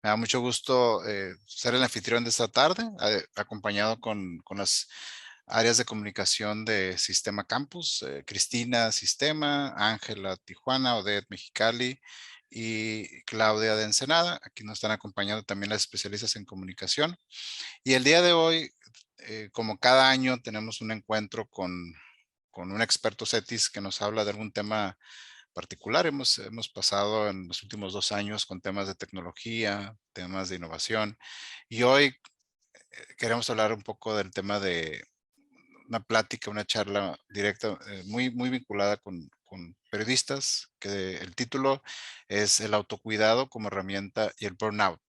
Me da mucho gusto ser el anfitrión de esta tarde, acompañado con las áreas de comunicación de Sistema Campus, Cristina Sistema, Ángela Tijuana, Odette Mexicali y Claudia de Ensenada. Aquí nos están acompañando también las especialistas en comunicación. Y el día de hoy, como cada año, tenemos un encuentro con un experto CETIS que nos habla de algún tema particular. Hemos pasado en los últimos 2 años con temas de tecnología, temas de innovación, y hoy queremos hablar un poco del tema de una plática, una charla directa, muy vinculada con periodistas, que el título es El autocuidado como herramienta y el burnout,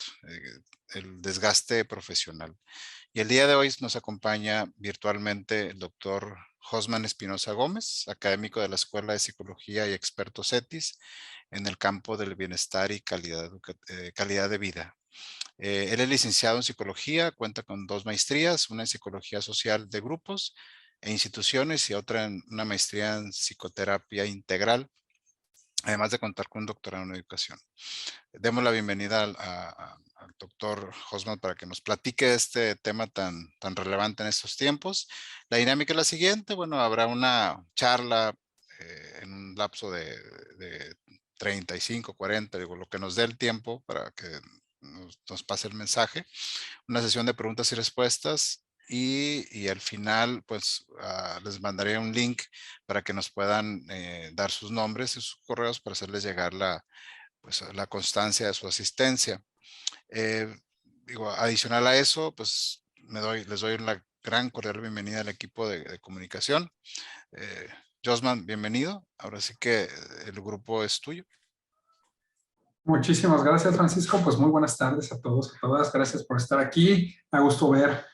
el desgaste profesional. Y el día de hoy nos acompaña virtualmente el doctor Josman Espinosa Gómez, académico de la Escuela de Psicología y experto CETIS en el campo del bienestar y calidad de vida. Él es licenciado en psicología, cuenta con 2 maestrías, una en psicología social de grupos e instituciones y otra en una maestría en psicoterapia integral, además de contar con un doctorado en educación. Demos la bienvenida al doctor Hosman para que nos platique este tema tan relevante en estos tiempos. La dinámica es la siguiente. Bueno, habrá una charla en un lapso de 35, 40, digo, lo que nos dé el tiempo para que nos pase el mensaje. Una sesión de preguntas y respuestas. Y al final, pues, les mandaré un link para que nos puedan dar sus nombres y sus correos para hacerles llegar pues, la constancia de su asistencia. Digo, adicional a eso, pues les doy una gran cordial bienvenida al equipo de comunicación. Josman, bienvenido. Ahora sí que el grupo es tuyo. Muchísimas gracias, Francisco. Pues muy buenas tardes a todos y a todas. Gracias por estar aquí. Me ha gusto ver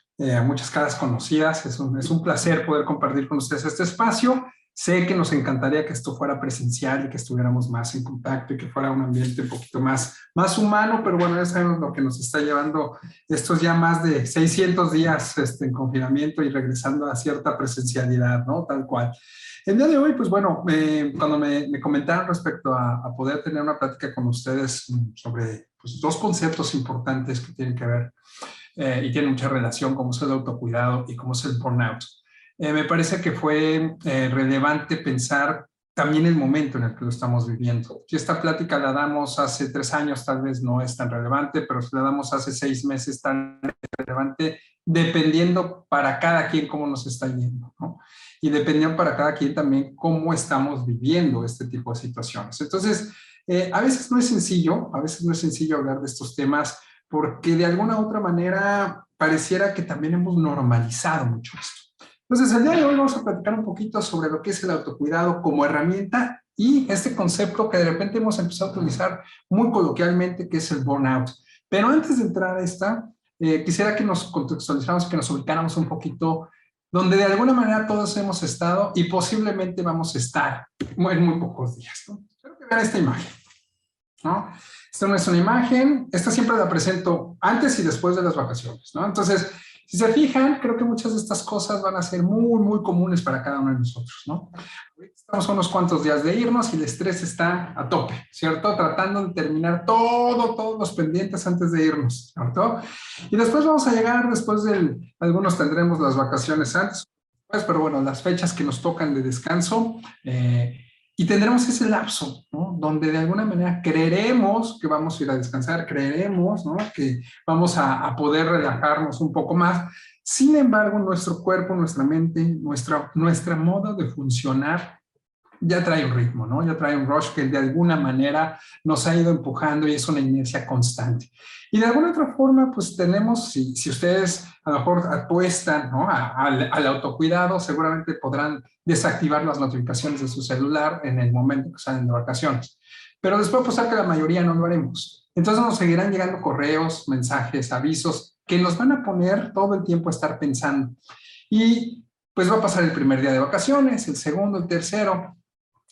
muchas caras conocidas. Es un placer poder compartir con ustedes este espacio. Sé que nos encantaría que esto fuera presencial y que estuviéramos más en contacto y que fuera un ambiente un poquito más humano, pero bueno, ya sabemos lo que nos está llevando estos ya más de 600 días en confinamiento y regresando a cierta presencialidad, ¿no? Tal cual. El día de hoy, pues bueno, cuando me comentaron respecto a poder tener una plática con ustedes sobre pues, 2 conceptos importantes que tienen que ver y tienen mucha relación, como es el autocuidado y como es el burnout. Me parece que fue relevante pensar también el momento en el que lo estamos viviendo. Si esta plática la damos hace 3 años, tal vez no es tan relevante, pero si la damos hace 6 meses, tan relevante, dependiendo para cada quien cómo nos está yendo, ¿no? Y dependiendo para cada quien también cómo estamos viviendo este tipo de situaciones. Entonces, a veces no es sencillo, hablar de estos temas porque de alguna u otra manera pareciera que también hemos normalizado mucho esto. Entonces, el día de hoy vamos a platicar un poquito sobre lo que es el autocuidado como herramienta y este concepto que de repente hemos empezado a utilizar muy coloquialmente, que es el burnout. Pero antes de entrar a esta, quisiera que nos contextualizáramos, que nos ubicáramos un poquito donde de alguna manera todos hemos estado y posiblemente vamos a estar en muy pocos días, ¿no? Espero que vean esta imagen, ¿no? Esta no es una imagen, esta siempre la presento antes y después de las vacaciones, ¿no? Entonces, si se fijan, creo que muchas de estas cosas van a ser muy comunes para cada uno de nosotros, ¿no? Ahorita estamos a unos cuantos días de irnos y el estrés está a tope, ¿cierto? Tratando de terminar todos los pendientes antes de irnos, ¿cierto? Y después vamos a llegar, algunos tendremos las vacaciones antes, pues, pero bueno, las fechas que nos tocan de descanso, y tendremos ese lapso, ¿no? Donde de alguna manera creeremos que vamos a ir a descansar, creeremos, ¿no? Que vamos a poder relajarnos un poco más. Sin embargo, nuestro cuerpo, nuestra mente, nuestra modo de funcionar ya trae un ritmo, ¿no? Ya trae un rush que de alguna manera nos ha ido empujando y es una inercia constante. Y de alguna otra forma, pues tenemos, si ustedes a lo mejor apuestan, ¿no? Al autocuidado, seguramente podrán desactivar las notificaciones de su celular en el momento que salen de vacaciones. Pero después, pues, que la mayoría no lo haremos. Entonces nos seguirán llegando correos, mensajes, avisos que nos van a poner todo el tiempo a estar pensando. Y pues va a pasar el primer día de vacaciones, el segundo, el tercero,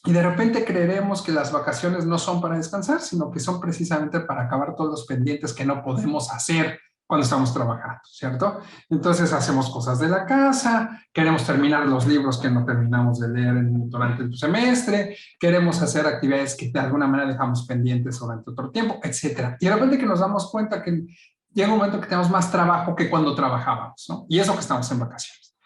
y de repente creeremos que las vacaciones no son para descansar, sino que son precisamente para acabar todos los pendientes que no podemos hacer cuando estamos trabajando, ¿cierto? Entonces hacemos cosas de la casa, queremos terminar los libros que no terminamos de leer durante el semestre, queremos hacer actividades que de alguna manera dejamos pendientes durante otro tiempo, etcétera. Y de repente que nos damos cuenta que llega un momento que tenemos más trabajo que cuando trabajábamos, ¿no? Y eso que estamos en vacaciones.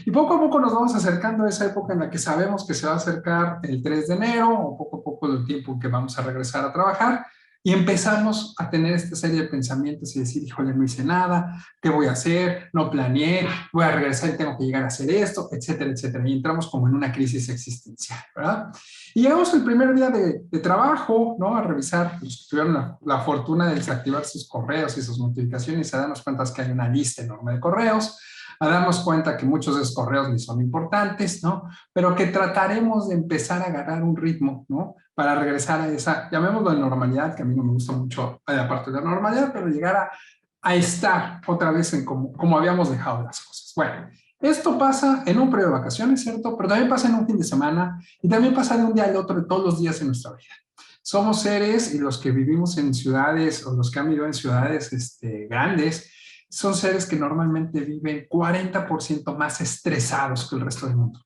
Y poco a poco nos vamos acercando a esa época en la que sabemos que se va a acercar el 3 de enero o poco a poco el tiempo en que vamos a regresar a trabajar y empezamos a tener esta serie de pensamientos y decir, híjole, no hice nada, ¿qué voy a hacer? No planeé, voy a regresar y tengo que llegar a hacer esto, etcétera, etcétera. Y entramos como en una crisis existencial, ¿verdad? Y llegamos el primer día de trabajo, ¿no? A revisar, los que tuvieron la fortuna de desactivar sus correos y sus notificaciones, a darnos cuenta que hay una lista enorme de correos, a darnos cuenta que muchos de esos correos ni son importantes, ¿no? Pero que trataremos de empezar a agarrar un ritmo, ¿no? Para regresar a esa, llamémoslo de normalidad, que a mí no me gusta mucho la parte de la normalidad, pero llegar a estar otra vez en como habíamos dejado las cosas. Bueno, esto pasa en un periodo de vacaciones, ¿cierto? Pero también pasa en un fin de semana y también pasa de un día al otro de todos los días en nuestra vida. Somos seres y los que vivimos en ciudades o los que han vivido en ciudades grandes, son seres que normalmente viven 40% más estresados que el resto del mundo.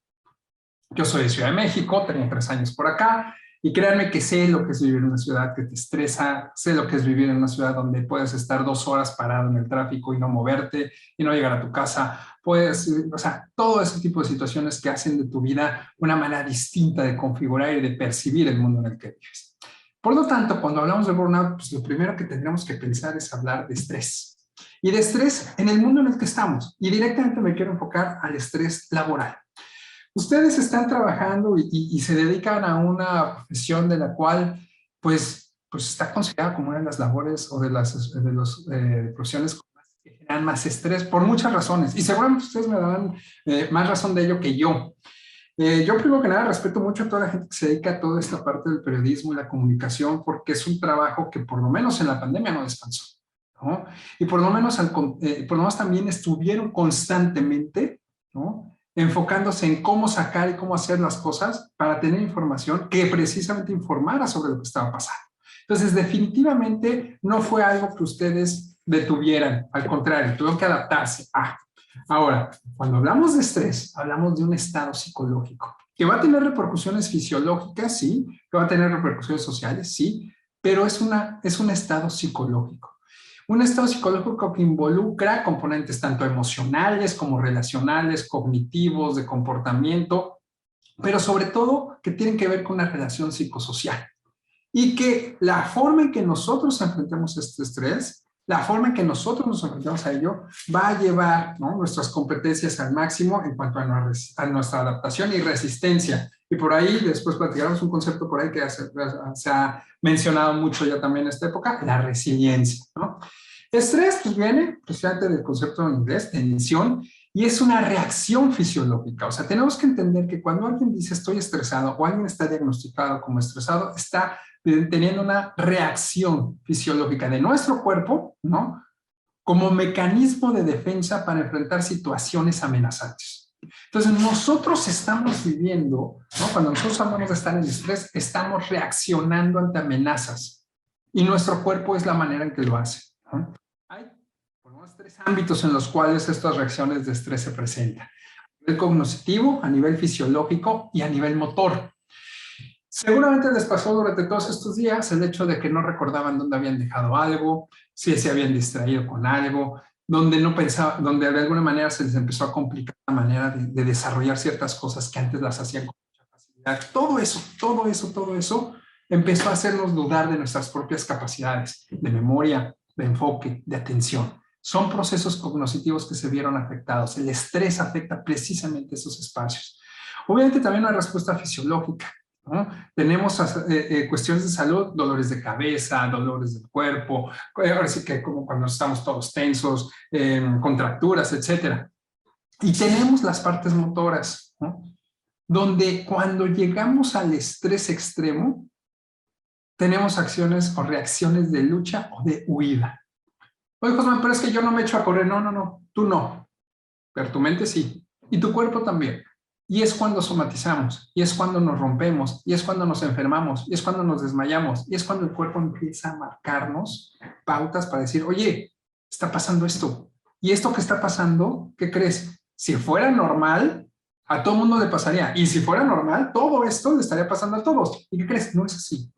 Yo soy de Ciudad de México, tengo 3 años por acá, y créanme que sé lo que es vivir en una ciudad que te estresa, sé lo que es vivir en una ciudad donde puedes estar 2 horas parado en el tráfico y no moverte, y no llegar a tu casa. Puedes, o sea, todo ese tipo de situaciones que hacen de tu vida una manera distinta de configurar y de percibir el mundo en el que vives. Por lo tanto, cuando hablamos de burnout, pues lo primero que tendríamos que pensar es hablar de estrés. Y de estrés en el mundo en el que estamos. Y directamente me quiero enfocar al estrés laboral. Ustedes están trabajando y se dedican a una profesión de la cual, pues está considerada como una de las labores o de las profesiones que generan más estrés por muchas razones. Y seguramente ustedes me darán más razón de ello que yo. Yo primero que nada respeto mucho a toda la gente que se dedica a toda esta parte del periodismo y la comunicación porque es un trabajo que por lo menos en la pandemia no descansó, ¿no? Y por lo menos también estuvieron constantemente, ¿no? Enfocándose en cómo sacar y cómo hacer las cosas para tener información que precisamente informara sobre lo que estaba pasando. Entonces, definitivamente no fue algo que ustedes detuvieran, al contrario, tuvieron que adaptarse a. Ahora, cuando hablamos de estrés, hablamos de un estado psicológico, que va a tener repercusiones fisiológicas, sí, que va a tener repercusiones sociales, sí, pero es un estado psicológico. Un estado psicológico que involucra componentes tanto emocionales como relacionales, cognitivos, de comportamiento, pero sobre todo que tienen que ver con una relación psicosocial. Y que la forma en que nosotros enfrentemos este estrés, la forma en que nosotros nos enfrentamos a ello, va a llevar, ¿no?, nuestras competencias al máximo en cuanto a nuestra adaptación y resistencia. Y por ahí después platicaremos un concepto por ahí que se ha mencionado mucho ya también en esta época, la resiliencia, ¿no? Estrés, pues viene precisamente del concepto en inglés, tensión, y es una reacción fisiológica. O sea, tenemos que entender que cuando alguien dice estoy estresado o alguien está diagnosticado como estresado, está teniendo una reacción fisiológica de nuestro cuerpo, ¿no?, como mecanismo de defensa para enfrentar situaciones amenazantes. Entonces, nosotros estamos viviendo, ¿no?, cuando nosotros hablamos de estar en estrés, estamos reaccionando ante amenazas y nuestro cuerpo es la manera en que lo hace, ¿no? Hay por lo menos 3 ámbitos en los cuales estas reacciones de estrés se presentan: a nivel cognitivo, a nivel fisiológico y a nivel motor. Seguramente les pasó durante todos estos días el hecho de que no recordaban dónde habían dejado algo, si se habían distraído con algo, donde no pensaban, donde de alguna manera se les empezó a complicar la manera de desarrollar ciertas cosas que antes las hacían con mucha facilidad. Todo eso empezó a hacernos dudar de nuestras propias capacidades de memoria, de enfoque, de atención. Son procesos cognitivos que se vieron afectados. El estrés afecta precisamente esos espacios. Obviamente también una respuesta fisiológica, ¿no? Tenemos cuestiones de salud, dolores de cabeza, dolores del cuerpo, ahora sí que como cuando estamos todos tensos, contracturas, etcétera. Y tenemos las partes motoras, ¿no?, donde cuando llegamos al estrés extremo, tenemos acciones o reacciones de lucha o de huida. Oye, José, pero es que yo no me echo a correr. No, tú no, pero tu mente sí, y tu cuerpo también. Y es cuando somatizamos, y es cuando nos rompemos, y es cuando nos enfermamos, y es cuando nos desmayamos, y es cuando el cuerpo empieza a marcarnos pautas para decir, oye, está pasando esto. Y esto que está pasando, ¿qué crees? Si fuera normal, a todo mundo le pasaría. Y si fuera normal, todo esto le estaría pasando a todos. ¿Y qué crees? No es así.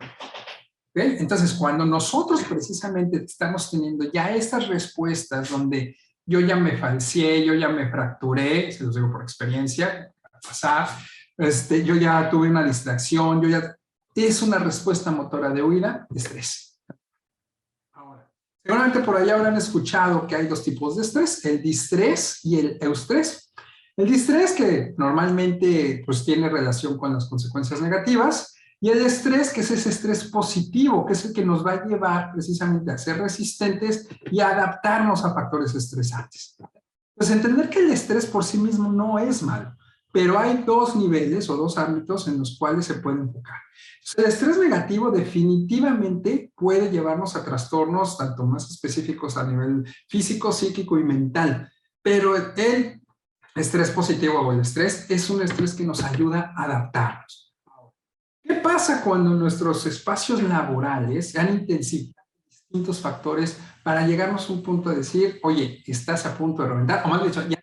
¿Okay? Entonces, cuando nosotros precisamente estamos teniendo ya estas respuestas donde yo ya me falseé, yo ya me fracturé, se los digo por experiencia, pasar, yo ya tuve una distracción, es una respuesta motora de huida, de estrés. Ahora, seguramente por allá habrán escuchado que hay dos tipos de estrés, el distrés y el eustrés. El distrés que normalmente pues tiene relación con las consecuencias negativas, y el estrés, que es ese estrés positivo, que es el que nos va a llevar precisamente a ser resistentes y a adaptarnos a factores estresantes. Pues entender que el estrés por sí mismo no es malo, pero hay dos niveles o dos ámbitos en los cuales se puede enfocar. El estrés negativo definitivamente puede llevarnos a trastornos tanto más específicos a nivel físico, psíquico y mental, pero el estrés positivo o el estrés es un estrés que nos ayuda a adaptarnos. ¿Qué pasa cuando nuestros espacios laborales se han intensificado distintos factores para llegarnos a un punto de decir, oye, estás a punto de reventar, o más dicho, ya.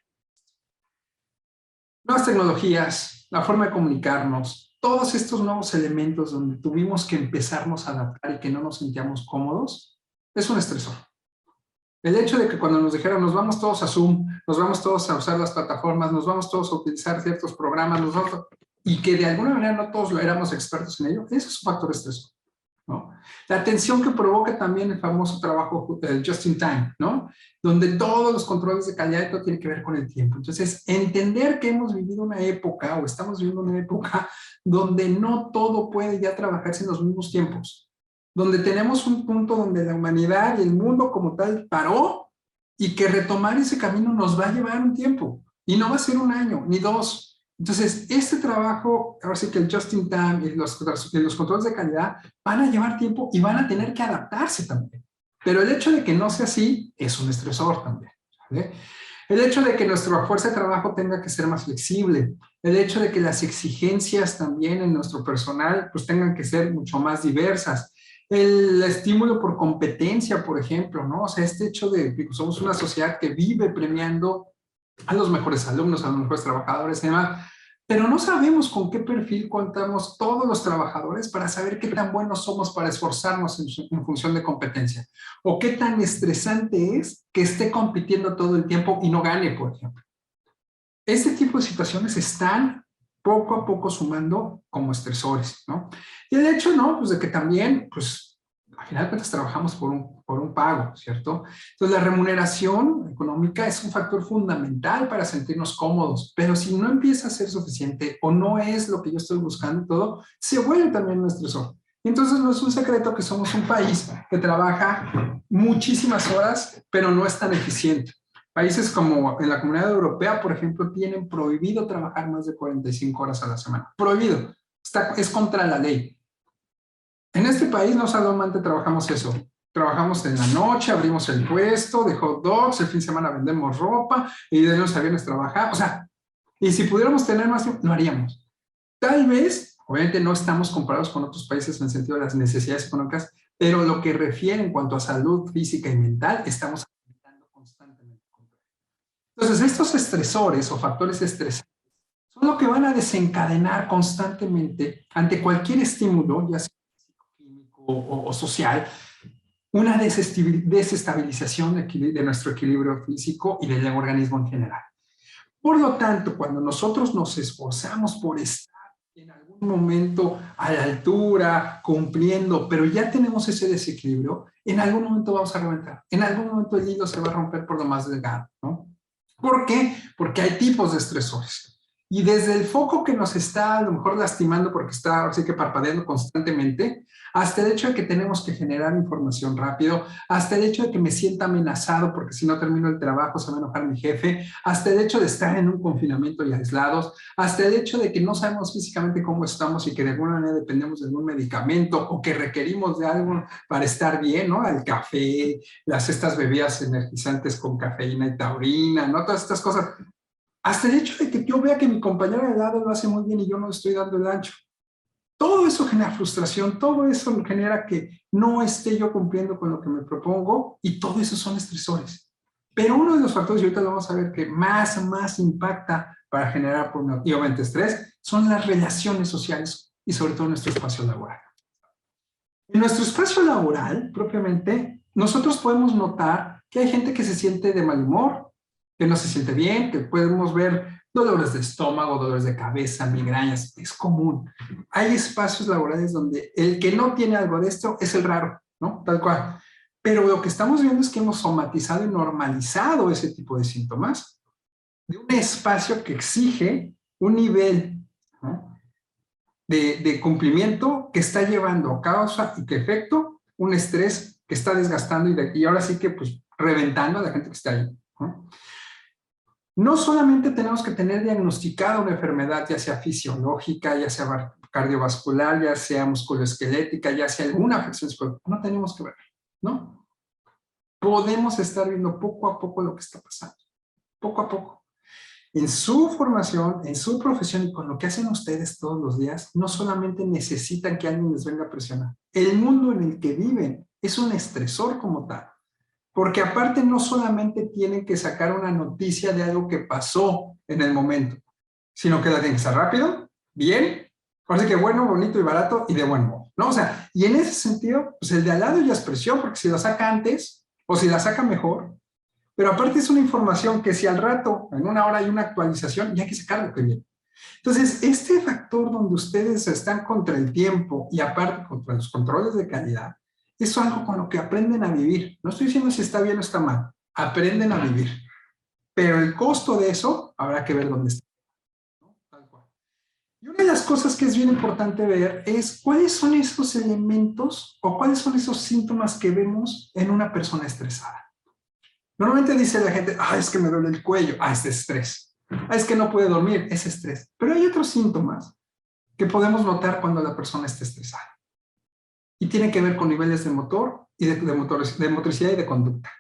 Nuevas tecnologías, la forma de comunicarnos, todos estos nuevos elementos donde tuvimos que empezarnos a adaptar y que no nos sentíamos cómodos, es un estresor. El hecho de que cuando nos dijeron, nos vamos todos a Zoom, nos vamos todos a usar las plataformas, nos vamos todos a utilizar ciertos programas, y que de alguna manera no todos lo éramos expertos en ello, eso es un factor estresor, ¿no? La tensión que provoca también el famoso trabajo just in time, ¿no? Donde todos los controles de calidad y todo tiene que ver con el tiempo. Entonces, entender que hemos vivido una época o estamos viviendo una época donde no todo puede ya trabajarse en los mismos tiempos, donde tenemos un punto donde la humanidad y el mundo como tal paró y que retomar ese camino nos va a llevar un tiempo y no va a ser un año ni dos. Entonces, este trabajo, ahora sí que el just in time y los controles de calidad van a llevar tiempo y van a tener que adaptarse también. Pero el hecho de que no sea así es un estresor también, ¿vale? El hecho de que nuestra fuerza de trabajo tenga que ser más flexible, el hecho de que las exigencias también en nuestro personal pues tengan que ser mucho más diversas, el estímulo por competencia, por ejemplo, ¿no? O sea, este hecho de que somos una sociedad que vive premiando a los mejores alumnos, a los mejores trabajadores y demás, pero no sabemos con qué perfil contamos todos los trabajadores para saber qué tan buenos somos para esforzarnos en función de competencia, o qué tan estresante es que esté compitiendo todo el tiempo y no gane, por ejemplo. Este tipo de situaciones están poco a poco sumando como estresores, ¿no? Y el hecho, ¿no? Pues de que también, pues, al final de cuentas trabajamos por un pago, ¿cierto? Entonces, la remuneración económica es un factor fundamental para sentirnos cómodos, pero si no empieza a ser suficiente o no es lo que yo estoy buscando y todo, se vuelve también un estresor. Entonces, no es un secreto que somos un país que trabaja muchísimas horas, pero no es tan eficiente. Países como en la Comunidad Europea, por ejemplo, tienen prohibido trabajar más de 45 horas a la semana. Prohibido. Es contra la ley. En este país no solamente trabajamos eso. Trabajamos en la noche, abrimos el puesto de hot dogs, el fin de semana vendemos ropa y de los aviones trabajamos. O sea, y si pudiéramos tener más tiempo, lo haríamos. Tal vez, obviamente no estamos comparados con otros países en el sentido de las necesidades económicas, pero lo que refiere en cuanto a salud física y mental, estamos aumentando constantemente. Entonces, estos estresores o factores estresantes son lo que van a desencadenar constantemente ante cualquier estímulo, ya sea químico o social, una desestabilización de nuestro equilibrio físico y del organismo en general. Por lo tanto, cuando nosotros nos esforzamos por estar en algún momento a la altura, cumpliendo, pero ya tenemos ese desequilibrio, en algún momento vamos a reventar. En algún momento el hilo se va a romper por lo más delgado, ¿no? ¿Por qué? Porque hay tipos de estresores. Y desde el foco que nos está a lo mejor lastimando porque está así que parpadeando constantemente, hasta el hecho de que tenemos que generar información rápido, hasta el hecho de que me sienta amenazado porque si no termino el trabajo se va a enojar mi jefe, hasta el hecho de estar en un confinamiento y aislados, hasta el hecho de que no sabemos físicamente cómo estamos y que de alguna manera dependemos de algún medicamento o que requerimos de algo para estar bien, ¿no? El café, estas bebidas energizantes con cafeína y taurina, ¿no? Todas estas cosas. Hasta el hecho de que yo vea que mi compañero de lado lo hace muy bien y yo no le estoy dando el ancho. Todo eso genera frustración, todo eso genera que no esté yo cumpliendo con lo que me propongo y todo eso son estresores. Pero uno de los factores, y ahorita lo vamos a ver, que más impacta para generar burnout y obviamente estrés, son las relaciones sociales y sobre todo nuestro espacio laboral. En nuestro espacio laboral, propiamente, nosotros podemos notar que hay gente que se siente de mal humor, que no se siente bien, que podemos ver dolores de estómago, dolores de cabeza, migrañas, es común. Hay espacios laborales donde el que no tiene algo de esto es el raro, ¿no? Tal cual. Pero lo que estamos viendo es que hemos somatizado y normalizado ese tipo de síntomas de un espacio que exige un nivel, ¿no?, de cumplimiento que está llevando a causa y que efecto un estrés que está desgastando y ahora sí que pues reventando a la gente que está ahí, ¿no? No solamente tenemos que tener diagnosticada una enfermedad, ya sea fisiológica, ya sea cardiovascular, ya sea musculoesquelética, ya sea alguna afección psicológica, no tenemos que ver, ¿no? Podemos estar viendo poco a poco lo que está pasando, poco a poco. En su formación, en su profesión y con lo que hacen ustedes todos los días, no solamente necesitan que alguien les venga a presionar. El mundo en el que viven es un estresor como tal. Porque aparte no solamente tienen que sacar una noticia de algo que pasó en el momento, sino que la tienen que hacer rápido, bien, así que bueno, bonito y barato y de buen modo, ¿no? O sea, y en ese sentido, pues el de al lado ya es presión, porque si la saca antes o si la saca mejor, pero aparte es una información que si al rato, en una hora hay una actualización, ya hay que sacarlo que viene. Entonces, este factor donde ustedes están contra el tiempo y aparte contra los controles de calidad, es algo con lo que aprenden a vivir. No estoy diciendo si está bien o está mal, aprenden a vivir. Pero el costo de eso habrá que ver dónde está, ¿no? Tal cual. Y una de las cosas que es bien importante ver es cuáles son esos elementos o cuáles son esos síntomas que vemos en una persona estresada. Normalmente dice la gente, es que me duele el cuello, es estrés. Es que no puede dormir, es estrés. Pero hay otros síntomas que podemos notar cuando la persona está estresada. Y tiene que ver con niveles de motor y de motricidad y de conducta.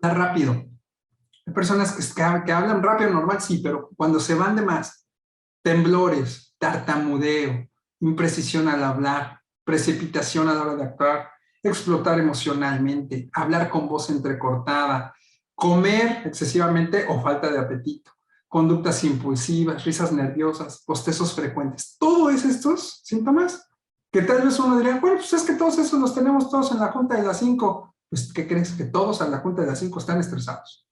Hablar rápido. Hay personas que hablan rápido normal, sí, pero cuando se van de más, temblores, tartamudeo, imprecisión al hablar, precipitación a la hora de actuar, explotar emocionalmente, hablar con voz entrecortada, comer excesivamente o falta de apetito, conductas impulsivas, risas nerviosas, bostezos frecuentes. Todos estos síntomas que tal vez uno diría, bueno, pues es que todos esos los tenemos todos en la junta de las 5. Pues, ¿qué crees? Que todos en la junta de las 5 están estresados.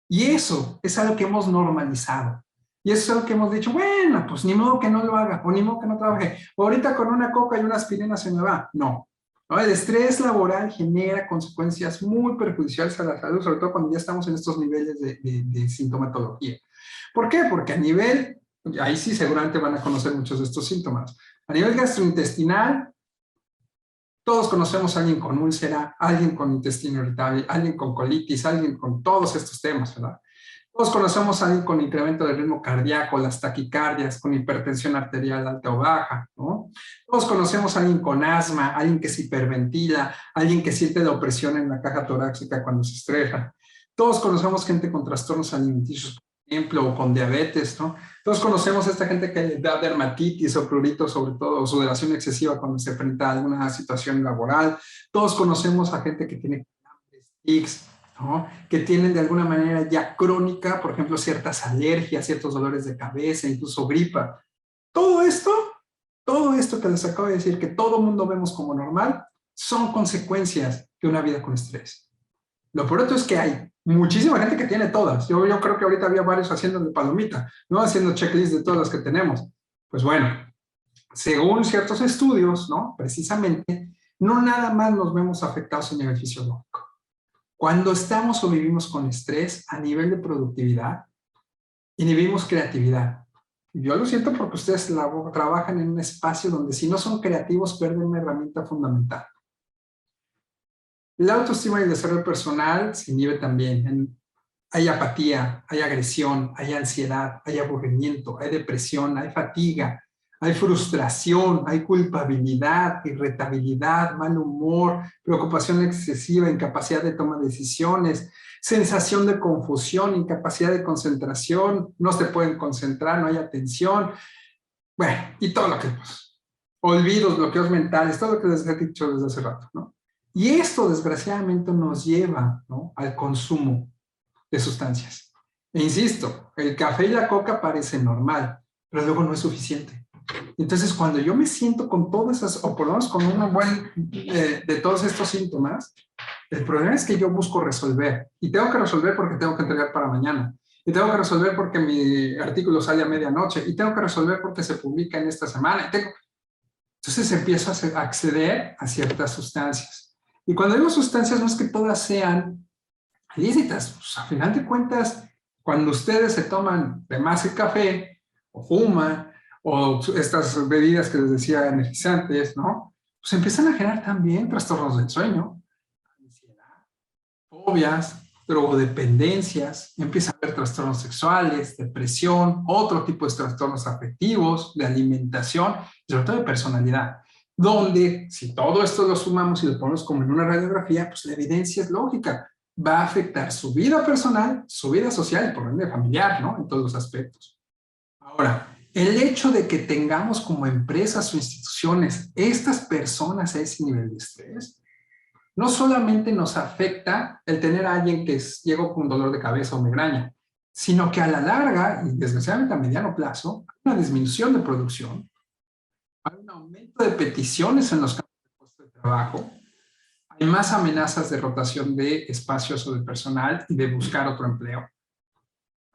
Y eso es algo que hemos normalizado. Y eso es algo que hemos dicho, bueno, pues ni modo que no lo haga, o ni modo que no trabaje. O ahorita con una coca y una aspirina se me va. No. ¿No? El estrés laboral genera consecuencias muy perjudiciales a la salud, sobre todo cuando ya estamos en estos niveles de sintomatología. ¿Por qué? Porque a nivel, ahí sí seguramente van a conocer muchos de estos síntomas. A nivel gastrointestinal, todos conocemos a alguien con úlcera, alguien con intestino irritable, alguien con colitis, alguien con todos estos temas, ¿verdad? Todos conocemos a alguien con incremento del ritmo cardíaco, las taquicardias, con hipertensión arterial alta o baja, ¿no? Todos conocemos a alguien con asma, alguien que se hiperventila, alguien que siente la opresión en la caja torácica cuando se estresa. Todos conocemos gente con trastornos alimenticios, por ejemplo, o con diabetes, ¿no? Todos conocemos a esta gente que da dermatitis o prurito, sobre todo, o sudoración excesiva cuando se enfrenta a alguna situación laboral. Todos conocemos a gente que tiene tics, ¿no? Que tienen de alguna manera ya crónica, por ejemplo, ciertas alergias, ciertos dolores de cabeza, incluso gripa. Todo esto que les acabo de decir, que todo mundo vemos como normal, son consecuencias de una vida con estrés. Lo peor es que hay muchísima gente que tiene todas. Yo creo que ahorita había varios haciendo de palomita, ¿no? Haciendo checklist de todas las que tenemos. Pues bueno, según ciertos estudios, ¿no? Precisamente, no nada más nos vemos afectados a nivel fisiológico. Cuando estamos o vivimos con estrés a nivel de productividad, inhibimos creatividad. Yo lo siento porque ustedes trabajan en un espacio donde si no son creativos pierden una herramienta fundamental. La autoestima y el desarrollo personal se inhibe también. Hay apatía, hay agresión, hay ansiedad, hay aburrimiento, hay depresión, hay fatiga, hay frustración, hay culpabilidad, irritabilidad, mal humor, preocupación excesiva, incapacidad de toma de decisiones, sensación de confusión, incapacidad de concentración, no se pueden concentrar, no hay atención, bueno, y todo lo que pues. olvidos, bloqueos mentales, todo lo que les he dicho desde hace rato, ¿no? Y esto, desgraciadamente, nos lleva, ¿no?, al consumo de sustancias. E insisto, el café y la coca parece normal, pero luego no es suficiente. Entonces, cuando yo me siento con todas esas, o por lo menos con un buen de todos estos síntomas, el problema es que yo busco resolver. Y tengo que resolver porque tengo que entregar para mañana. Y tengo que resolver porque mi artículo sale a medianoche. Y tengo que resolver porque se publica en esta semana. Entonces empiezo a acceder a ciertas sustancias. Y cuando digo sustancias, no es que todas sean ilícitas. Pues, a final de cuentas, cuando ustedes se toman de más el café, o fuman, o estas bebidas que les decía energizantes, ¿no? Pues empiezan a generar también trastornos del sueño, ansiedad, fobias, drogodependencias, empieza a haber trastornos sexuales, depresión, otro tipo de trastornos afectivos, de alimentación, y sobre todo de personalidad, donde si todo esto lo sumamos y lo ponemos como en una radiografía, pues la evidencia es lógica, va a afectar su vida personal, su vida social y por ende familiar, ¿no? En todos los aspectos. Ahora, el hecho de que tengamos como empresas o instituciones estas personas a ese nivel de estrés, no solamente nos afecta el tener a alguien que llegó con dolor de cabeza o migraña, sino que a la larga, y desgraciadamente a mediano plazo, hay una disminución de producción, hay un aumento de peticiones en los campos de puesto de trabajo, hay más amenazas de rotación de espacios o de personal y de buscar otro empleo.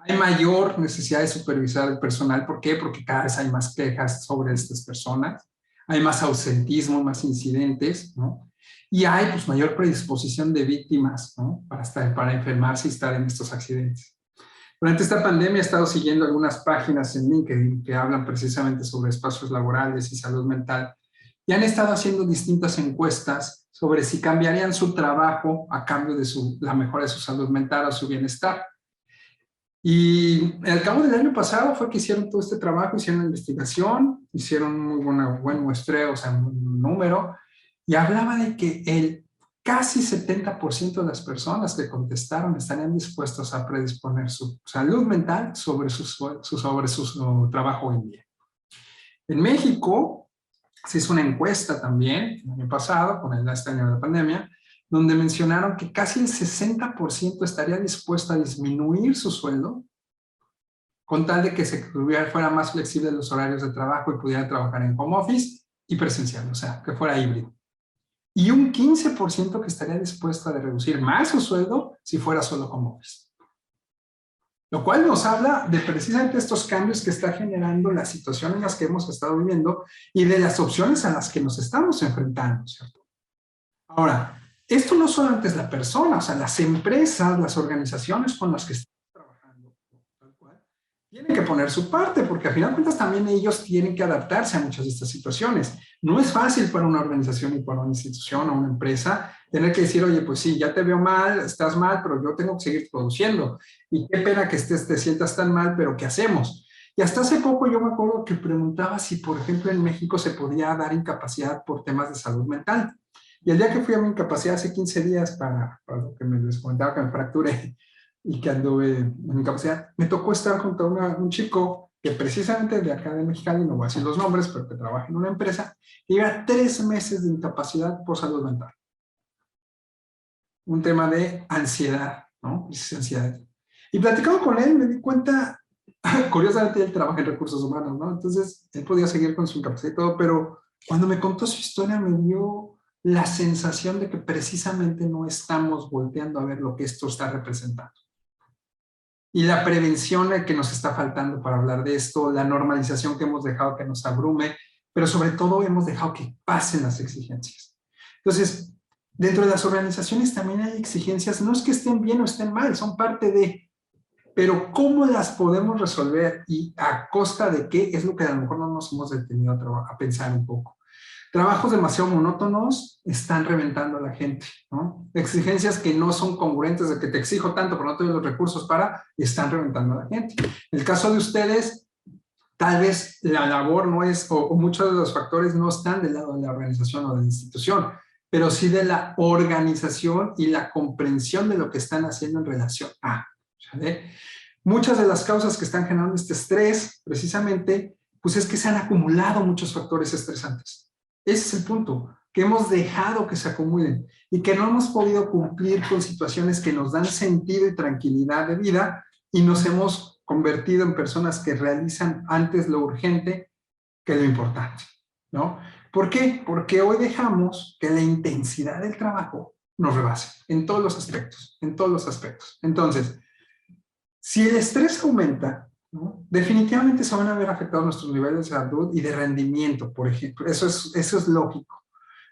Hay mayor necesidad de supervisar el personal. ¿Por qué? Porque cada vez hay más quejas sobre estas personas. Hay más ausentismo, más incidentes, ¿no? Y hay pues mayor predisposición de víctimas, ¿no?, para enfermarse y estar en estos accidentes. Durante esta pandemia he estado siguiendo algunas páginas en LinkedIn que hablan precisamente sobre espacios laborales y salud mental y han estado haciendo distintas encuestas sobre si cambiarían su trabajo a cambio de la mejora de su salud mental o su bienestar. Y al cabo del año pasado fue que hicieron todo este trabajo, hicieron la investigación, hicieron un buen muestreo, o sea, un número, y hablaba de que el casi 70% de las personas que contestaron estarían dispuestos a predisponer su salud mental sobre su trabajo hoy en día. En México se hizo una encuesta también el año pasado, con este año de la pandemia, donde mencionaron que casi el 60% estaría dispuesto a disminuir su sueldo con tal de que fuera más flexible los horarios de trabajo y pudiera trabajar en home office y presencial, o sea, que fuera híbrido. Y un 15% que estaría dispuesto a reducir más su sueldo si fuera solo home office. Lo cual nos habla de precisamente estos cambios que está generando la situación en las que hemos estado viviendo y de las opciones a las que nos estamos enfrentando, ¿cierto? Ahora, esto no solamente es la persona, o sea, las empresas, las organizaciones con las que estamos trabajando, tal cual, tienen que poner su parte, porque al final de cuentas también ellos tienen que adaptarse a muchas de estas situaciones. No es fácil para una organización y para una institución o una empresa tener que decir, oye, pues sí, ya te veo mal, estás mal, pero yo tengo que seguir produciendo. Y qué pena que te sientas tan mal, pero ¿qué hacemos? Y hasta hace poco yo me acuerdo que preguntaba si, por ejemplo, en México se podía dar incapacidad por temas de salud mental. Y el día que fui a mi incapacidad hace 15 días para lo que les comentaba que me fracturé y que anduve en incapacidad, me tocó estar junto a un chico que precisamente de acá de Mexicali, no voy a decir los nombres, pero que trabaja en una empresa, que lleva 3 meses de incapacidad por salud mental. Un tema de ansiedad, ¿no? Ansiedad. Y platicando con él me di cuenta, curiosamente él trabaja en recursos humanos, ¿no? Entonces él podía seguir con su incapacidad y todo, pero cuando me contó su historia me dio la sensación de que precisamente no estamos volteando a ver lo que esto está representando. Y la prevención que nos está faltando para hablar de esto, la normalización que hemos dejado que nos abrume, pero sobre todo hemos dejado que pasen las exigencias. Entonces, dentro de las organizaciones también hay exigencias, no es que estén bien o estén mal, son parte de, pero ¿cómo las podemos resolver y a costa de qué? Es lo que a lo mejor no nos hemos detenido a pensar un poco. Trabajos demasiado monótonos están reventando a la gente, ¿no? Exigencias que no son congruentes, de que te exijo tanto, pero no tengo los recursos para, y están reventando a la gente. En el caso de ustedes, tal vez la labor no es, o muchos de los factores no están del lado de la organización o de la institución, pero sí de la organización y la comprensión de lo que están haciendo en relación a, ¿vale? Muchas de las causas que están generando este estrés, precisamente, Pues es que se han acumulado muchos factores estresantes. Ese es el punto, que hemos dejado que se acumulen y que no hemos podido cumplir con situaciones que nos dan sentido y tranquilidad de vida y nos hemos convertido en personas que realizan antes lo urgente que lo importante, ¿no? ¿Por qué? Porque hoy dejamos que la intensidad del trabajo nos rebase en todos los aspectos, en todos los aspectos. Entonces, si el estrés aumenta, ¿no? Definitivamente se van a ver afectados nuestros niveles de salud y de rendimiento, por ejemplo. Eso es lógico.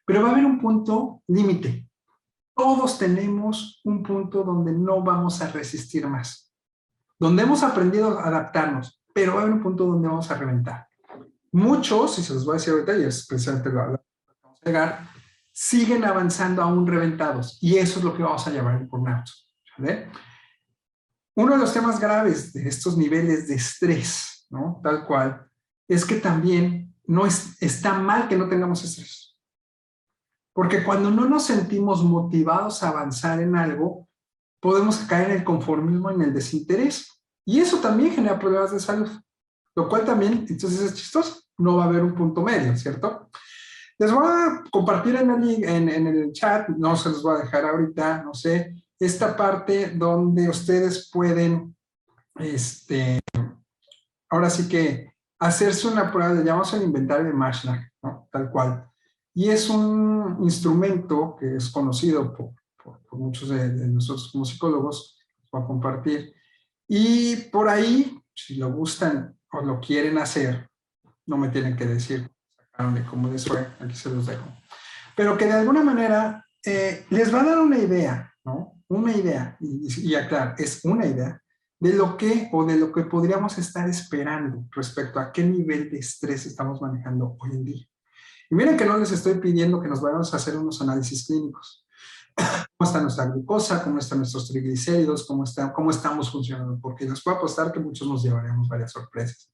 Pero va a haber un punto límite. Todos tenemos un punto donde no vamos a resistir más, donde hemos aprendido a adaptarnos, pero va a haber un punto donde vamos a reventar. Muchos, y se los voy a decir ahorita, y es precisamente lo que vamos a llegar, siguen avanzando aún reventados, y eso es lo que vamos a llamar el burnout. ¿Vale? Uno de los temas graves de estos niveles de estrés, ¿no? Tal cual, es que también está mal que no tengamos estrés. Porque cuando no nos sentimos motivados a avanzar en algo, podemos caer en el conformismo, en el desinterés. Y eso también genera problemas de salud. Lo cual también, entonces es chistoso, no va a haber un punto medio, ¿cierto? Les voy a compartir en el chat, no se los voy a dejar ahorita, no sé, esta parte donde ustedes pueden, ahora sí que hacerse una prueba, le llamamos el inventario de Marshall, ¿no? Tal cual. Y es un instrumento que es conocido por muchos de nosotros como psicólogos, voy a compartir. Y por ahí, si lo gustan o lo quieren hacer, no me tienen que decir cómo les fue, aquí se los dejo. Pero que de alguna manera les va a dar una idea, ¿no? Una idea, y aclarar, es una idea de lo que podríamos estar esperando respecto a qué nivel de estrés estamos manejando hoy en día. Y miren que no les estoy pidiendo que nos vayamos a hacer unos análisis clínicos. ¿Cómo está nuestra glucosa? ¿Cómo están nuestros triglicéridos? ¿Cómo estamos funcionando? Porque les puedo apostar que muchos nos llevaremos varias sorpresas.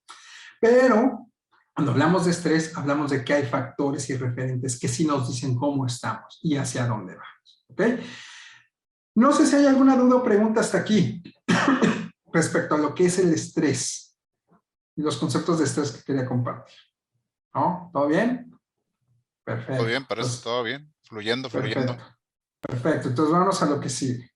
Pero cuando hablamos de estrés, hablamos de que hay factores y referentes que sí nos dicen cómo estamos y hacia dónde vamos. ¿Ok? No sé si hay alguna duda o pregunta hasta aquí respecto a lo que es el estrés y los conceptos de estrés que quería compartir. ¿No? ¿Todo bien? Perfecto. Todo bien, parece todo bien. Fluyendo, fluyendo. Perfecto. Entonces vamos a lo que sigue.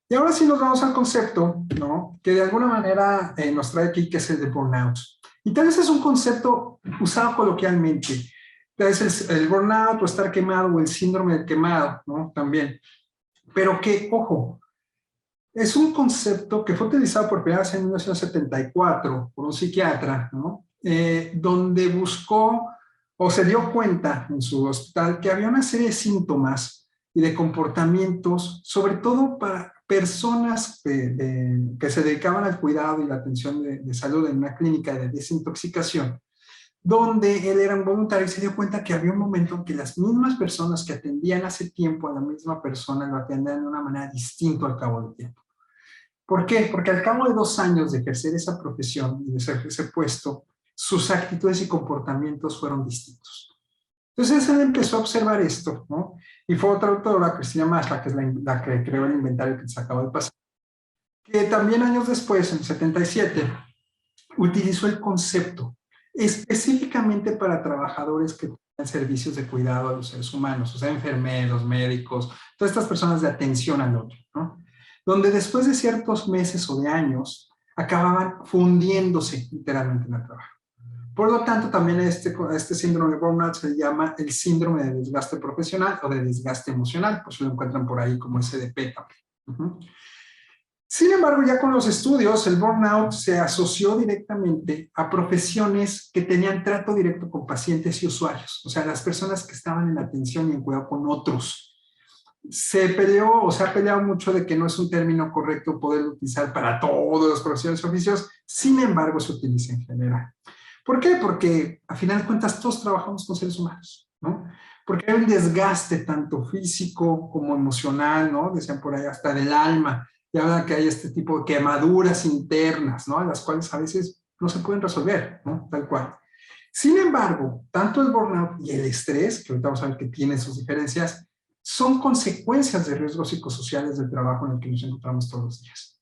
Y ahora sí nos vamos al concepto, ¿no? Que de alguna manera nos trae aquí, que es el de burnout. Y tal vez es un concepto usado coloquialmente. Tal vez el burnout o estar quemado o el síndrome del quemado, ¿no? También. Pero que, ojo, es un concepto que fue utilizado por primera vez en 1974 por un psiquiatra, ¿no? Donde buscó o se dio cuenta en su hospital que había una serie de síntomas y de comportamientos, sobre todo para personas que se dedicaban al cuidado y la atención de salud en una clínica de desintoxicación, donde él era un voluntario y se dio cuenta que había un momento en que las mismas personas que atendían hace tiempo a la misma persona lo atendían de una manera distinta al cabo del tiempo. ¿Por qué? Porque al cabo de 2 años de ejercer esa profesión y de ejercer ese puesto, sus actitudes y comportamientos fueron distintos. Entonces él empezó a observar esto, ¿no? Y fue otra autora, Cristina Maslach, que es la que creó el inventario que se acaba de pasar, que también años después, en el 77, utilizó el concepto específicamente para trabajadores que tienen servicios de cuidado a los seres humanos, o sea, enfermeros, médicos, todas estas personas de atención al otro, ¿no? Donde después de ciertos meses o de años acababan fundiéndose literalmente en el trabajo. Por lo tanto, también este síndrome de burnout se llama el síndrome de desgaste profesional o de desgaste emocional, pues lo encuentran por ahí como SDP. Sin embargo, ya con los estudios, el burnout se asoció directamente a profesiones que tenían trato directo con pacientes y usuarios, o sea, las personas que estaban en atención y en cuidado con otros. Se peleó o se ha peleado mucho de que no es un término correcto poder utilizar para todos los profesiones y oficios, sin embargo, se utiliza en general. ¿Por qué? Porque a final de cuentas todos trabajamos con seres humanos, ¿no? Porque hay un desgaste tanto físico como emocional, ¿no? Decían por ahí hasta del alma. Y hablan que hay este tipo de quemaduras internas, ¿no? Las cuales a veces no se pueden resolver, ¿no? Tal cual. Sin embargo, tanto el burnout y el estrés, que ahorita vamos a ver que tienen sus diferencias, son consecuencias de riesgos psicosociales del trabajo en el que nos encontramos todos los días.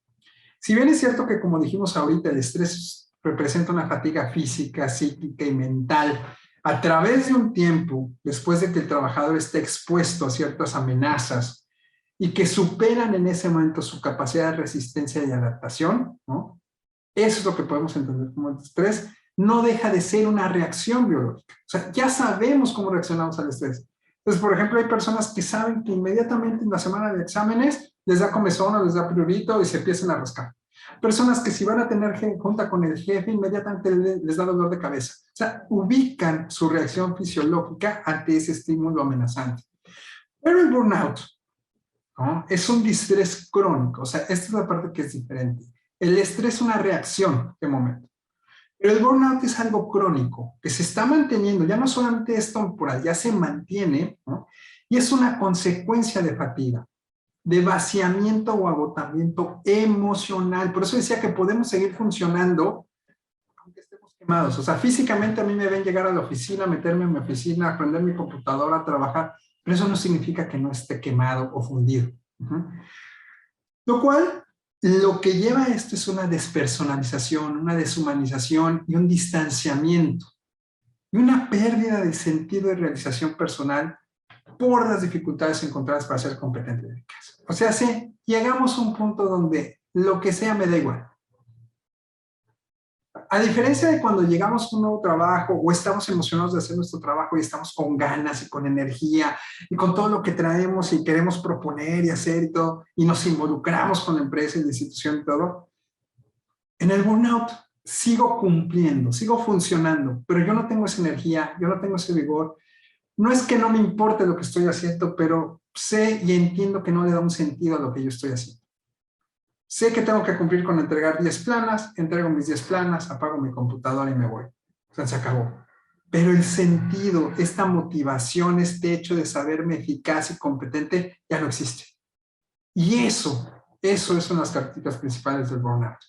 Si bien es cierto que, como dijimos ahorita, el estrés representa una fatiga física, psíquica y mental a través de un tiempo, después de que el trabajador esté expuesto a ciertas amenazas y que superan en ese momento su capacidad de resistencia y adaptación, ¿no? Eso es lo que podemos entender como el estrés. No deja de ser una reacción biológica. O sea, ya sabemos cómo reaccionamos al estrés. Entonces, por ejemplo, hay personas que saben que inmediatamente en la semana de exámenes les da comezón o les da prurito y se empiezan a rascar. Personas que si van a tener junta con el jefe, inmediatamente les da dolor de cabeza. O sea, ubican su reacción fisiológica ante ese estímulo amenazante. Pero el burnout, ¿no?, es un distrés crónico. O sea, esta es la parte que es diferente. El estrés es una reacción de momento. Pero el burnout es algo crónico, que se está manteniendo, ya no solamente es temporal, ya se mantiene, ¿no? Y es una consecuencia de fatiga, de vaciamiento o agotamiento emocional. Por eso decía que podemos seguir funcionando aunque estemos quemados. O sea, físicamente a mí me ven llegar a la oficina, meterme en mi oficina, prender mi computadora, trabajar, pero eso no significa que no esté quemado o fundido. Lo cual, lo que lleva a esto es una despersonalización, una deshumanización y un distanciamiento y una pérdida de sentido de realización personal por las dificultades encontradas para ser competente en el caso. O sea, sí, llegamos a un punto donde lo que sea me da igual. A diferencia de cuando llegamos a un nuevo trabajo o estamos emocionados de hacer nuestro trabajo y estamos con ganas y con energía y con todo lo que traemos y queremos proponer y hacer y todo, y nos involucramos con la empresa y la institución y todo, en el burnout sigo cumpliendo, sigo funcionando, pero yo no tengo esa energía, yo no tengo ese vigor. No es que no me importe lo que estoy haciendo, pero sé y entiendo que no le da un sentido a lo que yo estoy haciendo. Sé que tengo que cumplir con entregar 10 planas, entrego mis 10 planas, apago mi computadora y me voy. O sea, se acabó. Pero el sentido, esta motivación, este hecho de saberme eficaz y competente, ya no existe. Y eso son las características principales del burnout.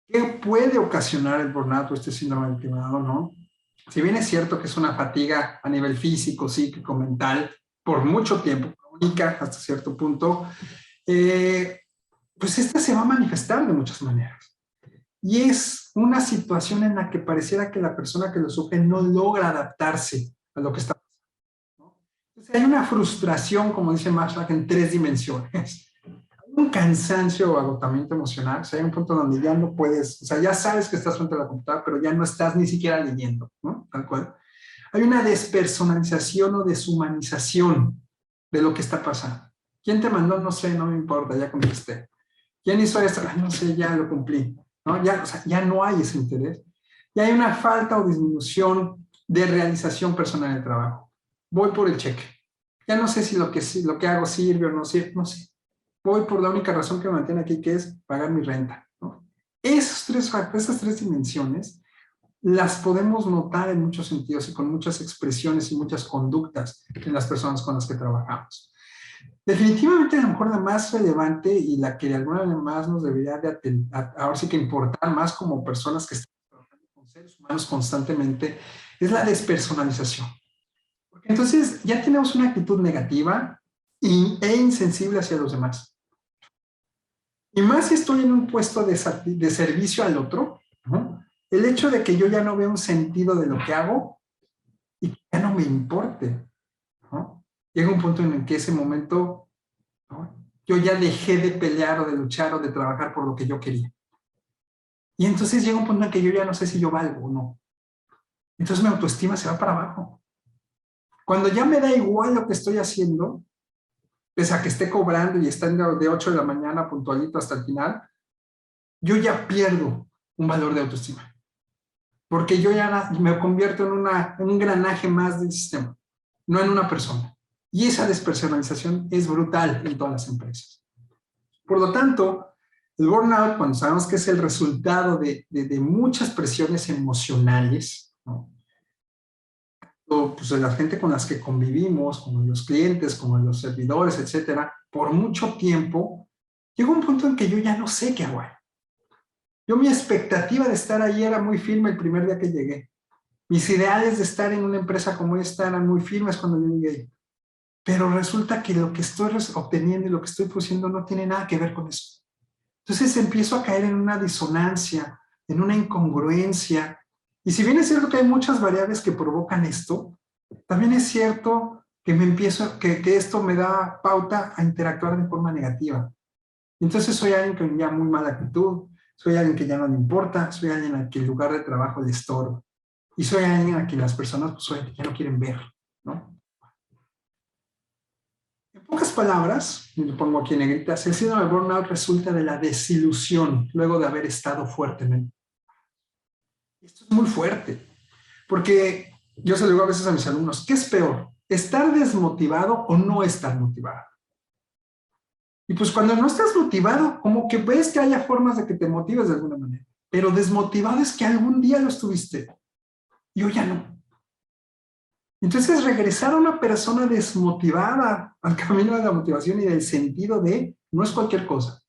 ¿Qué puede ocasionar el burnout o este síndrome del quemado, no? Si bien es cierto que es una fatiga a nivel físico, psíquico, mental, por mucho tiempo, crónica hasta cierto punto, pues esta se va a manifestar de muchas maneras. Y es una situación en la que pareciera que la persona que lo sufre no logra adaptarse a lo que está pasando, ¿no? Entonces hay una frustración, como dice Marshall, en 3 dimensiones. Hay un cansancio o agotamiento emocional, o sea, hay un punto donde ya no puedes, o sea, ya sabes que estás frente a la computadora, pero ya no estás ni siquiera leyendo, ¿no? Tal cual. Hay una despersonalización o deshumanización de lo que está pasando. ¿Quién te mandó? No sé, no me importa, ya contesté. ¿Quién hizo esto? No sé, ya lo cumplí, ¿no? Ya, o sea, ya no hay ese interés. Y hay una falta o disminución de realización personal del trabajo. Voy por el cheque. Ya no sé si lo que hago sirve o no sirve, no sé. Voy por la única razón que me mantiene aquí, que es pagar mi renta, ¿no? Esas tres dimensiones las podemos notar en muchos sentidos y con muchas expresiones y muchas conductas en las personas con las que trabajamos. Definitivamente, a lo mejor la más relevante y la que de alguna manera más nos debería de ahora sí que importar más como personas que están trabajando con seres humanos constantemente, es la despersonalización. Porque entonces ya tenemos una actitud negativa e insensible hacia los demás. Y más si estoy en un puesto de servicio al otro, ¿no? El hecho de que yo ya no veo un sentido de lo que hago y que ya no me importe, ¿no? Llega un punto en el que ese momento, ¿no?, yo ya dejé de pelear o de luchar o de trabajar por lo que yo quería. Y entonces llega un punto en que yo ya no sé si yo valgo o no. Entonces mi autoestima se va para abajo. Cuando ya me da igual lo que estoy haciendo, pese a que esté cobrando y estando de 8 de la mañana puntualito hasta el final, yo ya pierdo un valor de autoestima. Porque yo ya me convierto en un engranaje más del sistema, no en una persona. Y esa despersonalización es brutal en todas las empresas. Por lo tanto, el burnout, cuando sabemos que es el resultado de muchas presiones emocionales, ¿no?, o pues de la gente con las que convivimos, como los clientes, como los servidores, etcétera, por mucho tiempo, llega un punto en que yo ya no sé qué hago. Yo, mi expectativa de estar ahí era muy firme el primer día que llegué. Mis ideales de estar en una empresa como esta eran muy firmes cuando yo llegué. Pero resulta que lo que estoy obteniendo y lo que estoy produciendo no tiene nada que ver con eso. Entonces empiezo a caer en una disonancia, en una incongruencia. Y si bien es cierto que hay muchas variables que provocan esto, también es cierto que que esto me da pauta a interactuar de forma negativa. Entonces soy alguien con ya muy mala actitud, soy alguien que ya no le importa, soy alguien a quien el lugar de trabajo le estorba. Y soy alguien a quien las personas pues, ya no quieren ver, ¿no? En pocas palabras, y lo pongo aquí en negritas, el síndrome de burnout resulta de la desilusión luego de haber estado fuertemente. Esto es muy fuerte, porque yo se lo digo a veces a mis alumnos, ¿qué es peor? ¿Estar desmotivado o no estar motivado? Y pues cuando no estás motivado, como que ves que haya formas de que te motives de alguna manera, pero desmotivado es que algún día lo estuviste y hoy ya no. Entonces regresar a una persona desmotivada al camino de la motivación y del sentido de no es cualquier cosa,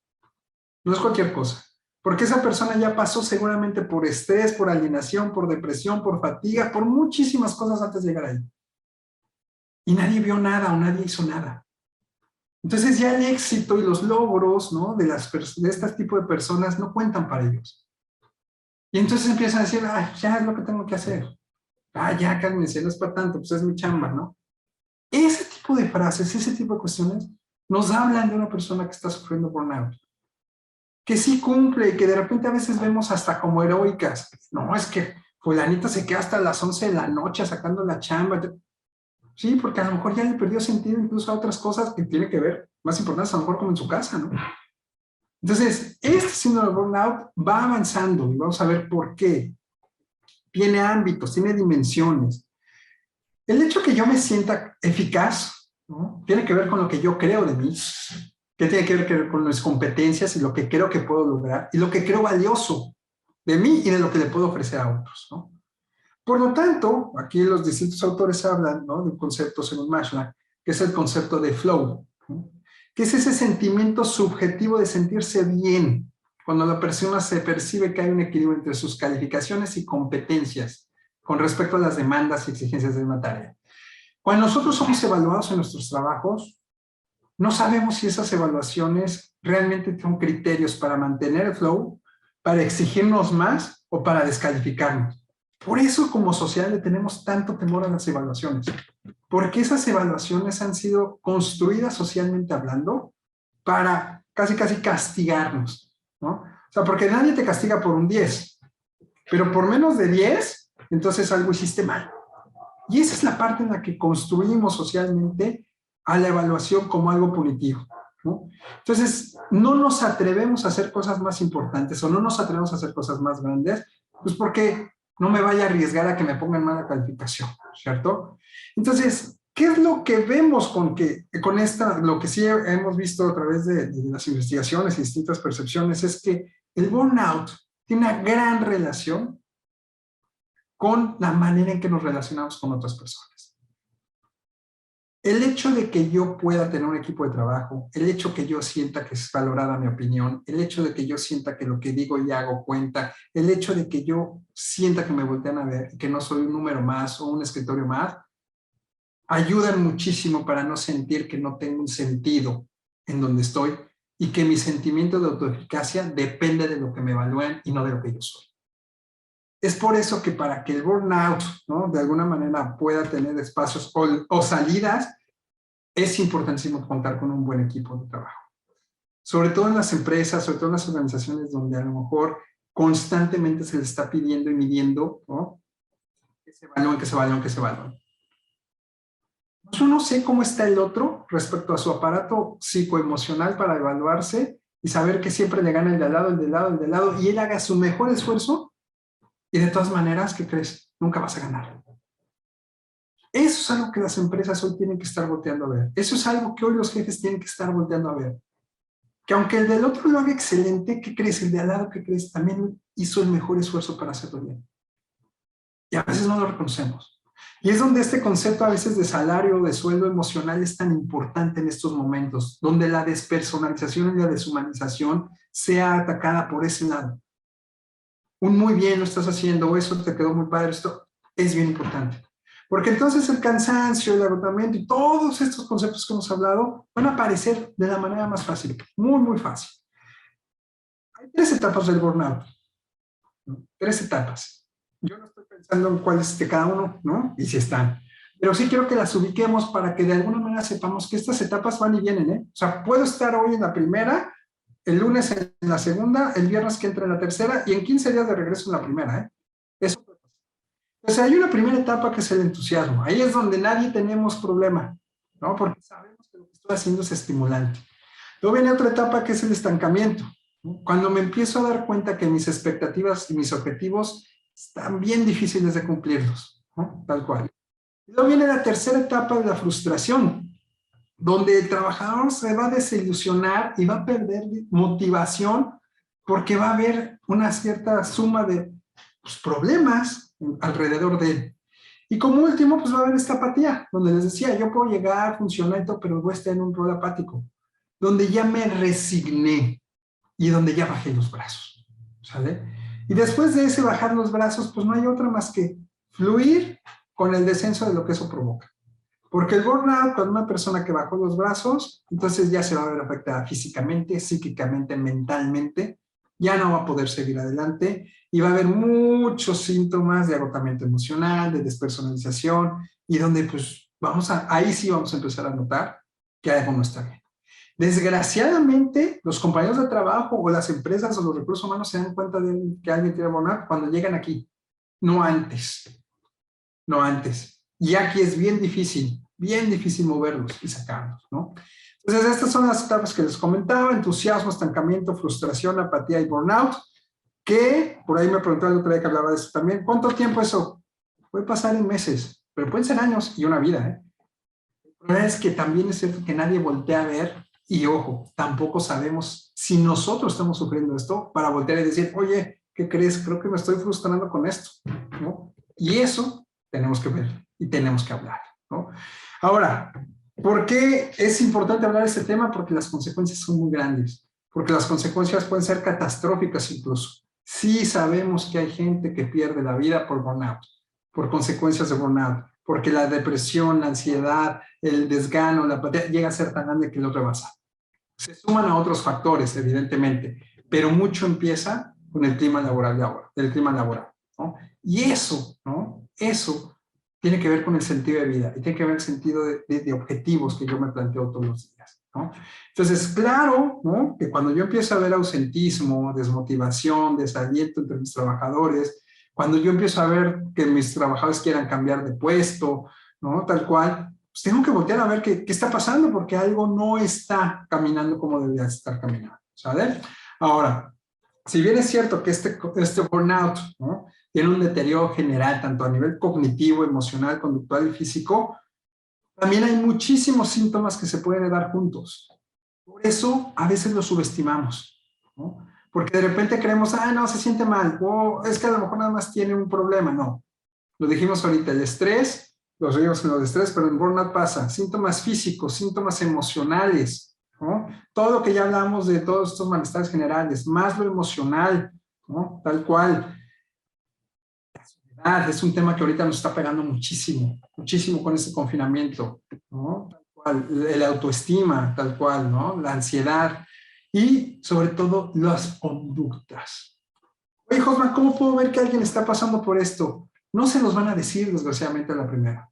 no es cualquier cosa, porque esa persona ya pasó seguramente por estrés, por alienación, por depresión, por fatiga, por muchísimas cosas antes de llegar ahí. Y nadie vio nada o nadie hizo nada. Entonces ya el éxito y los logros, ¿no?, de este tipo de personas no cuentan para ellos. Y entonces empiezan a decir, ya es lo que tengo que hacer. Ya, cálmense, no es para tanto, pues es mi chamba, ¿no? Ese tipo de frases, ese tipo de cuestiones, nos hablan de una persona que está sufriendo burnout. Que sí cumple y que de repente a veces vemos hasta como heroicas. No, es que fulanita se queda hasta las 11 de la noche sacando la chamba. Sí, porque a lo mejor ya le perdió sentido incluso a otras cosas que tienen que ver, más importantes a lo mejor como en su casa, ¿no? Entonces, este síndrome de burnout va avanzando y vamos a ver por qué. Tiene ámbitos, tiene dimensiones. El hecho que yo me sienta eficaz, ¿no?, tiene que ver con lo que yo creo de mí, que tiene que ver con mis competencias y lo que creo que puedo lograr y lo que creo valioso de mí y de lo que le puedo ofrecer a otros, ¿no? Por lo tanto, aquí los distintos autores hablan, ¿no?, de un concepto según Maslow, que es el concepto de flow, ¿no?, que es ese sentimiento subjetivo de sentirse bien cuando la persona se percibe que hay un equilibrio entre sus calificaciones y competencias con respecto a las demandas y exigencias de una tarea. Cuando nosotros somos evaluados en nuestros trabajos, no sabemos si esas evaluaciones realmente son criterios para mantener el flow, para exigirnos más o para descalificarnos. Por eso como sociedad le tenemos tanto temor a las evaluaciones, porque esas evaluaciones han sido construidas socialmente hablando para casi castigarnos, ¿no? O sea, porque nadie te castiga por un 10, pero por menos de 10, entonces algo hiciste mal. Y esa es la parte en la que construimos socialmente a la evaluación como algo punitivo, ¿no? Entonces, no nos atrevemos a hacer cosas más importantes o no nos atrevemos a hacer cosas más grandes, pues porque no me vaya a arriesgar a que me pongan mala calificación, ¿cierto? Entonces, ¿qué es lo que vemos con lo que sí hemos visto a través de las investigaciones y distintas percepciones? Es que el burnout tiene una gran relación con la manera en que nos relacionamos con otras personas. El hecho de que yo pueda tener un equipo de trabajo, el hecho que yo sienta que es valorada mi opinión, el hecho de que yo sienta que lo que digo y hago cuenta, el hecho de que yo sienta que me voltean a ver, que no soy un número más o un escritorio más, ayudan muchísimo para no sentir que no tengo un sentido en donde estoy y que mi sentimiento de autoeficacia depende de lo que me evalúen y no de lo que yo soy. Es por eso que para que el burnout, ¿no?, de alguna manera pueda tener espacios o salidas, es importantísimo contar con un buen equipo de trabajo. Sobre todo en las empresas, sobre todo en las organizaciones donde a lo mejor constantemente se les está pidiendo y midiendo, ¿no?, que se evalúen, que se evalúen, que se evalúen. Yo no sé cómo está el otro respecto a su aparato psicoemocional para evaluarse y saber que siempre le gana el de al lado, el de al lado, el de al lado, y él haga su mejor esfuerzo. Y de todas maneras, ¿qué crees? Nunca vas a ganar. Eso es algo que las empresas hoy tienen que estar volteando a ver. Eso es algo que hoy los jefes tienen que estar volteando a ver. Que aunque el del otro lo haga excelente, ¿qué crees? El de al lado, ¿qué crees? También hizo el mejor esfuerzo para hacerlo bien. Y a veces no lo reconocemos. Y es donde este concepto a veces de salario, de sueldo emocional es tan importante en estos momentos, donde la despersonalización y la deshumanización sea atacada por ese lado. Un muy bien lo estás haciendo, o eso te quedó muy padre, esto es bien importante. Porque entonces el cansancio, el agotamiento y todos estos conceptos que hemos hablado van a aparecer de la manera más fácil, muy, muy fácil. Hay 3 etapas del burnout. ¿no? 3 etapas. Yo no estoy pensando en cuál es de cada uno, ¿no? Y si están. Pero sí quiero que las ubiquemos para que de alguna manera sepamos que estas etapas van y vienen, ¿eh? O sea, puedo estar hoy en la primera, el lunes en la segunda, el viernes que entra en la tercera y en 15 días de regreso en la primera, ¿eh? Eso. O sea, hay una primera etapa que es el entusiasmo. Ahí es donde nadie tenemos problema, ¿no? Porque sabemos que lo que estoy haciendo es estimulante. Luego viene otra etapa que es el estancamiento, ¿no? Cuando me empiezo a dar cuenta que mis expectativas y mis objetivos están bien difíciles de cumplirlos, ¿no? Tal cual. Y luego viene la tercera etapa de la frustración, donde el trabajador se va a desilusionar y va a perder motivación porque va a haber una cierta suma de pues, problemas alrededor de él. Y como último, pues va a haber esta apatía, donde les decía, yo puedo llegar, funcionar y todo, pero voy a estar en un rol apático, donde ya me resigné y donde ya bajé los brazos, ¿sale? Y después de ese bajar los brazos, pues no hay otra más que fluir con el descenso de lo que eso provoca. Porque el burnout, cuando una persona que bajó los brazos, entonces ya se va a ver afectada físicamente, psíquicamente, mentalmente, ya no va a poder seguir adelante y va a haber muchos síntomas de agotamiento emocional, de despersonalización y donde pues ahí sí vamos a empezar a notar que algo no está bien. Desgraciadamente, los compañeros de trabajo o las empresas o los recursos humanos se dan cuenta de que alguien tiene burnout cuando llegan aquí, no antes, no antes. Y aquí es bien difícil moverlos y sacarlos, ¿no? Entonces, estas son las etapas que les comentaba: entusiasmo, estancamiento, frustración, apatía y burnout, que por ahí me preguntaron el otro día que hablaba de eso también. ¿Cuánto tiempo eso? Puede pasar en meses, pero pueden ser años y una vida, ¿eh? El problema es que también es cierto que nadie voltea a ver y, ojo, tampoco sabemos si nosotros estamos sufriendo esto para voltear y decir, oye, ¿qué crees? Creo que me estoy frustrando con esto, ¿no? Y eso tenemos que ver y tenemos que hablar, ¿no? Ahora, ¿por qué es importante hablar de este tema? Porque las consecuencias son muy grandes, porque las consecuencias pueden ser catastróficas incluso. Sí sabemos que hay gente que pierde la vida por burnout, por consecuencias de burnout, porque la depresión, la ansiedad, el desgano, la apatía llega a ser tan grande que lo rebasa. Se suman a otros factores, evidentemente, pero mucho empieza con el clima laboral de ahora, del clima laboral, ¿no? Y eso, ¿no? Eso tiene que ver con el sentido de vida y tiene que ver con el sentido de objetivos que yo me planteo todos los días, ¿no? Entonces, claro, ¿no? Que cuando yo empiezo a ver ausentismo, desmotivación, desaliento entre mis trabajadores, cuando yo empiezo a ver que mis trabajadores quieran cambiar de puesto, ¿no? Tal cual, pues tengo que voltear a ver qué está pasando porque algo no está caminando como debería estar caminando, ¿sabes? Ahora, si bien es cierto que este burnout, ¿no? Tiene un deterioro general, tanto a nivel cognitivo, emocional, conductual y físico, también hay muchísimos síntomas que se pueden dar juntos. Por eso a veces lo subestimamos, ¿no? Porque de repente creemos, no, se siente mal, o es que a lo mejor nada más tiene un problema. No, lo dijimos ahorita, el estrés, los reímos en los estrés, pero en burnout pasa, síntomas físicos, síntomas emocionales, ¿no? Todo lo que ya hablamos de todos estos malestares generales, más lo emocional, ¿no? Tal cual. Es un tema que ahorita nos está pegando muchísimo, muchísimo con este confinamiento, ¿no? Tal cual, el autoestima, tal cual, ¿no? La ansiedad y sobre todo las conductas. Oye, Josman, ¿cómo puedo ver que alguien está pasando por esto? No se los van a decir, desgraciadamente, a la primera.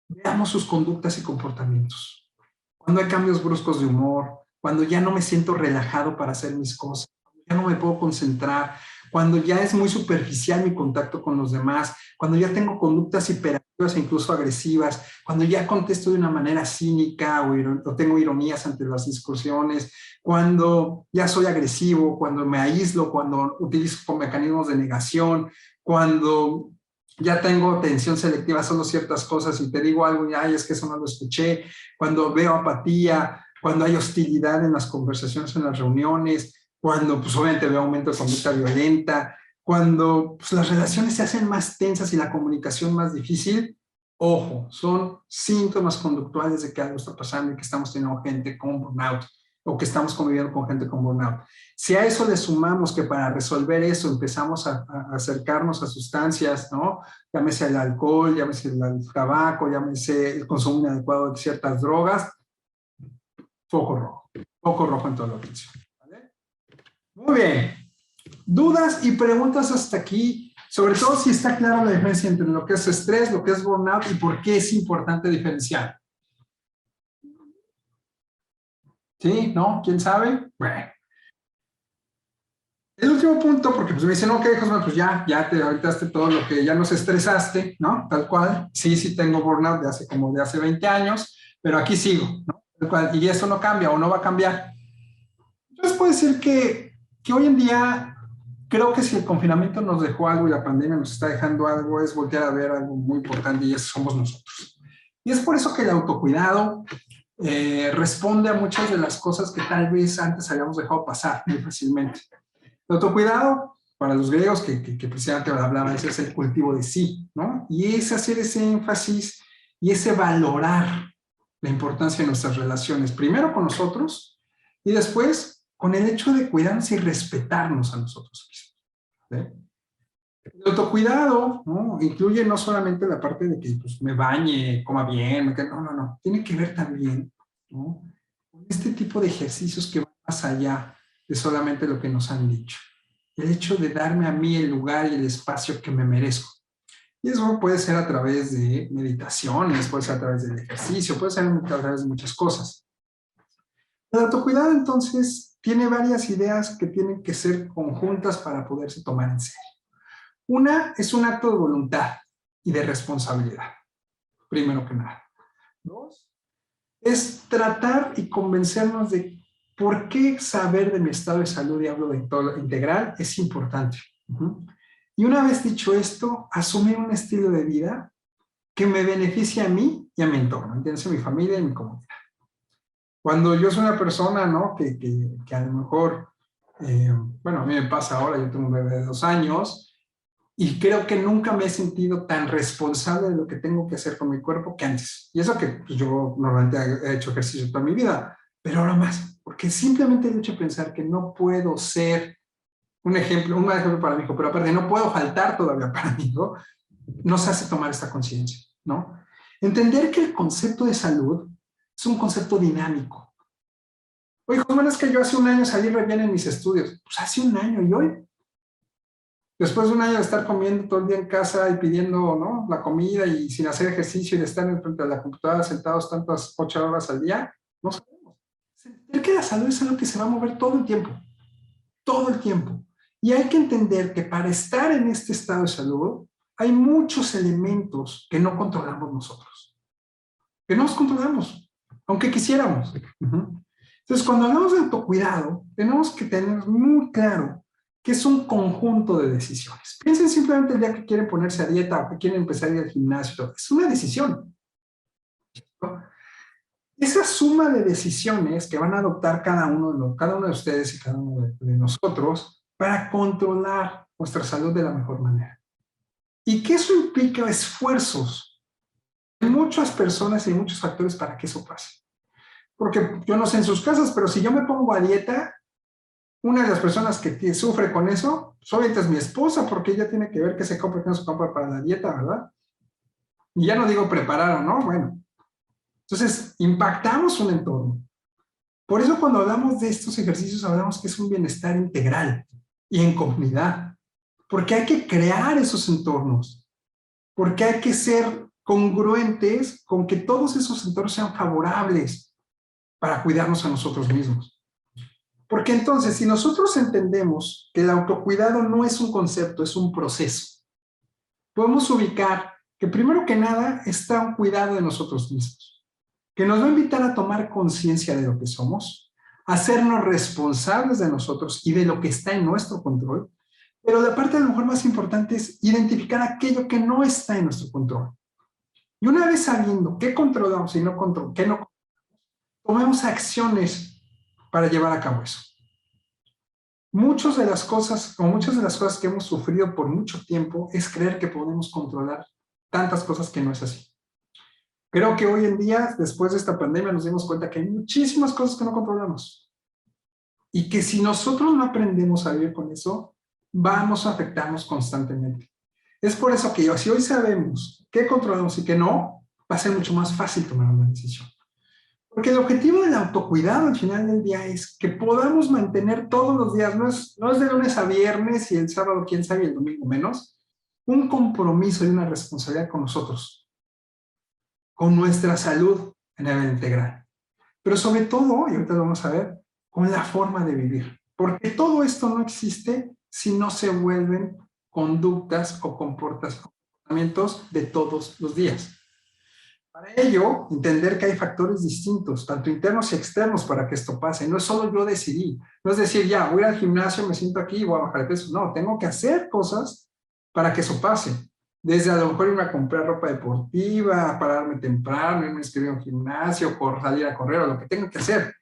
Veamos sus conductas y comportamientos. Cuando hay cambios bruscos de humor, cuando ya no me siento relajado para hacer mis cosas, ya no me puedo concentrar, cuando ya es muy superficial mi contacto con los demás, cuando ya tengo conductas hiperactivas e incluso agresivas, cuando ya contesto de una manera cínica o tengo ironías ante las discusiones, cuando ya soy agresivo, cuando me aíslo, cuando utilizo mecanismos de negación, cuando ya tengo atención selectiva, solo ciertas cosas y te digo algo y es que eso no lo escuché, cuando veo apatía, cuando hay hostilidad en las conversaciones, en las reuniones, cuando pues obviamente veo aumento de conducta violenta, cuando pues, las relaciones se hacen más tensas y la comunicación más difícil, ojo, son síntomas conductuales de que algo está pasando y que estamos teniendo gente con burnout o que estamos conviviendo con gente con burnout. Si a eso le sumamos que para resolver eso empezamos a acercarnos a sustancias, ¿no? Llámese el alcohol, llámese el tabaco, llámese el consumo inadecuado de ciertas drogas, foco rojo en todo lo que hizo. ¿Vale? Muy bien. ¿Dudas y preguntas hasta aquí? Sobre todo si está clara la diferencia entre lo que es estrés, lo que es burnout y por qué es importante diferenciar. ¿Sí? ¿No? ¿Quién sabe? Bueno. El último punto, porque pues me dicen, ok, José, pues ya te ahoritaste todo lo que ya nos estresaste, ¿no? Tal cual. Sí tengo burnout de hace 20 años, pero aquí sigo, ¿no? Tal cual. Y eso no cambia o no va a cambiar. Entonces puedo decir que hoy en día creo que si el confinamiento nos dejó algo y la pandemia nos está dejando algo, es voltear a ver algo muy importante y eso somos nosotros. Y es por eso que el autocuidado responde a muchas de las cosas que tal vez antes habíamos dejado pasar muy fácilmente. El autocuidado, para los griegos que precisamente hablaban, ese es el cultivo de sí, ¿no? Y es hacer ese énfasis y ese valorar la importancia de nuestras relaciones, primero con nosotros y después con el hecho de cuidarnos y respetarnos a nosotros mismos. ¿Sí? El autocuidado, ¿no? Incluye no solamente la parte de que pues, me bañe, coma bien, no. Tiene que ver también, ¿no? Con este tipo de ejercicios que van más allá de solamente lo que nos han dicho. El hecho de darme a mí el lugar y el espacio que me merezco. Y eso puede ser a través de meditaciones, puede ser a través del ejercicio, puede ser a través de muchas cosas. El autocuidado, entonces, tiene varias ideas que tienen que ser conjuntas para poderse tomar en serio. Una es un acto de voluntad y de responsabilidad, primero que nada. Dos, es tratar y convencernos de por qué saber de mi estado de salud, y hablo de todo integral, es importante. Y una vez dicho esto, asumir un estilo de vida que me beneficie a mí y a mi entorno, entiéndase, mi familia y mi comunidad. Cuando yo soy una persona, ¿no? que a lo mejor, bueno, a mí me pasa ahora, yo tengo un bebé de 2 años, y creo que nunca me he sentido tan responsable de lo que tengo que hacer con mi cuerpo que antes. Y eso que pues, yo normalmente he hecho ejercicio toda mi vida, pero ahora más, porque simplemente el hecho de pensar que no puedo ser un ejemplo para mi hijo, pero aparte no puedo faltar todavía para mi hijo, nos hace tomar esta conciencia, ¿no? Entender que el concepto de salud es un concepto dinámico. Oye, José, es que yo hace un año salí re bien en mis estudios. Pues hace un año, ¿y hoy? Después de un año de estar comiendo todo el día en casa y pidiendo, ¿no?, la comida y sin hacer ejercicio y de estar frente a la computadora sentados tantas 8 horas al día, no sabemos. Entender que la salud es algo que se va a mover todo el tiempo. Y hay que entender que para estar en este estado de salud hay muchos elementos que no controlamos nosotros, que no los controlamos, aunque quisiéramos. Entonces, cuando hablamos de autocuidado, tenemos que tener muy claro que es un conjunto de decisiones. Piensen simplemente el día que quieren ponerse a dieta o que quieren empezar a ir al gimnasio. Es una decisión, ¿no? Esa suma de decisiones que van a adoptar cada uno de ustedes y cada uno de nosotros para controlar nuestra salud de la mejor manera. Y que eso implica esfuerzos de muchas personas y muchos factores para que eso pase. Porque yo no sé en sus casas, pero si yo me pongo a dieta, una de las personas que sufre con eso, obviamente es mi esposa, porque ella tiene que ver qué se compra y qué no se compra para la dieta, ¿verdad? Y ya no digo preparar o no, bueno. Entonces, impactamos un entorno. Por eso cuando hablamos de estos ejercicios, hablamos que es un bienestar integral y en comunidad. Porque hay que crear esos entornos. Porque hay que ser congruentes con que todos esos entornos sean favorables para cuidarnos a nosotros mismos. Porque entonces, si nosotros entendemos que el autocuidado no es un concepto, es un proceso, podemos ubicar que primero que nada está un cuidado de nosotros mismos, que nos va a invitar a tomar conciencia de lo que somos, a hacernos responsables de nosotros y de lo que está en nuestro control, pero la parte a lo mejor más importante es identificar aquello que no está en nuestro control. Y una vez sabiendo qué controlamos y no controlamos, qué no, tomemos acciones para llevar a cabo eso. Muchas de las cosas que hemos sufrido por mucho tiempo es creer que podemos controlar tantas cosas que no es así. Creo que hoy en día, después de esta pandemia, nos dimos cuenta que hay muchísimas cosas que no controlamos. Y que si nosotros no aprendemos a vivir con eso, vamos a afectarnos constantemente. Es por eso que si hoy sabemos qué controlamos y qué no, va a ser mucho más fácil tomar una decisión. Porque el objetivo del autocuidado al final del día es que podamos mantener todos los días, no es de lunes a viernes y el sábado, quién sabe, y el domingo menos, un compromiso y una responsabilidad con nosotros, con nuestra salud en el integral. Pero sobre todo, y ahorita lo vamos a ver, con la forma de vivir. Porque todo esto no existe si no se vuelven conductas o comportamientos de todos los días. Para ello, entender que hay factores distintos, tanto internos y externos, para que esto pase. No es solo yo decidí, no es decir, ya, voy al gimnasio, me siento aquí y voy a bajar de peso. No, tengo que hacer cosas para que eso pase. Desde a lo mejor irme a comprar ropa deportiva, pararme temprano, irme a inscribir a un gimnasio, salir a correr o lo que tenga que hacer.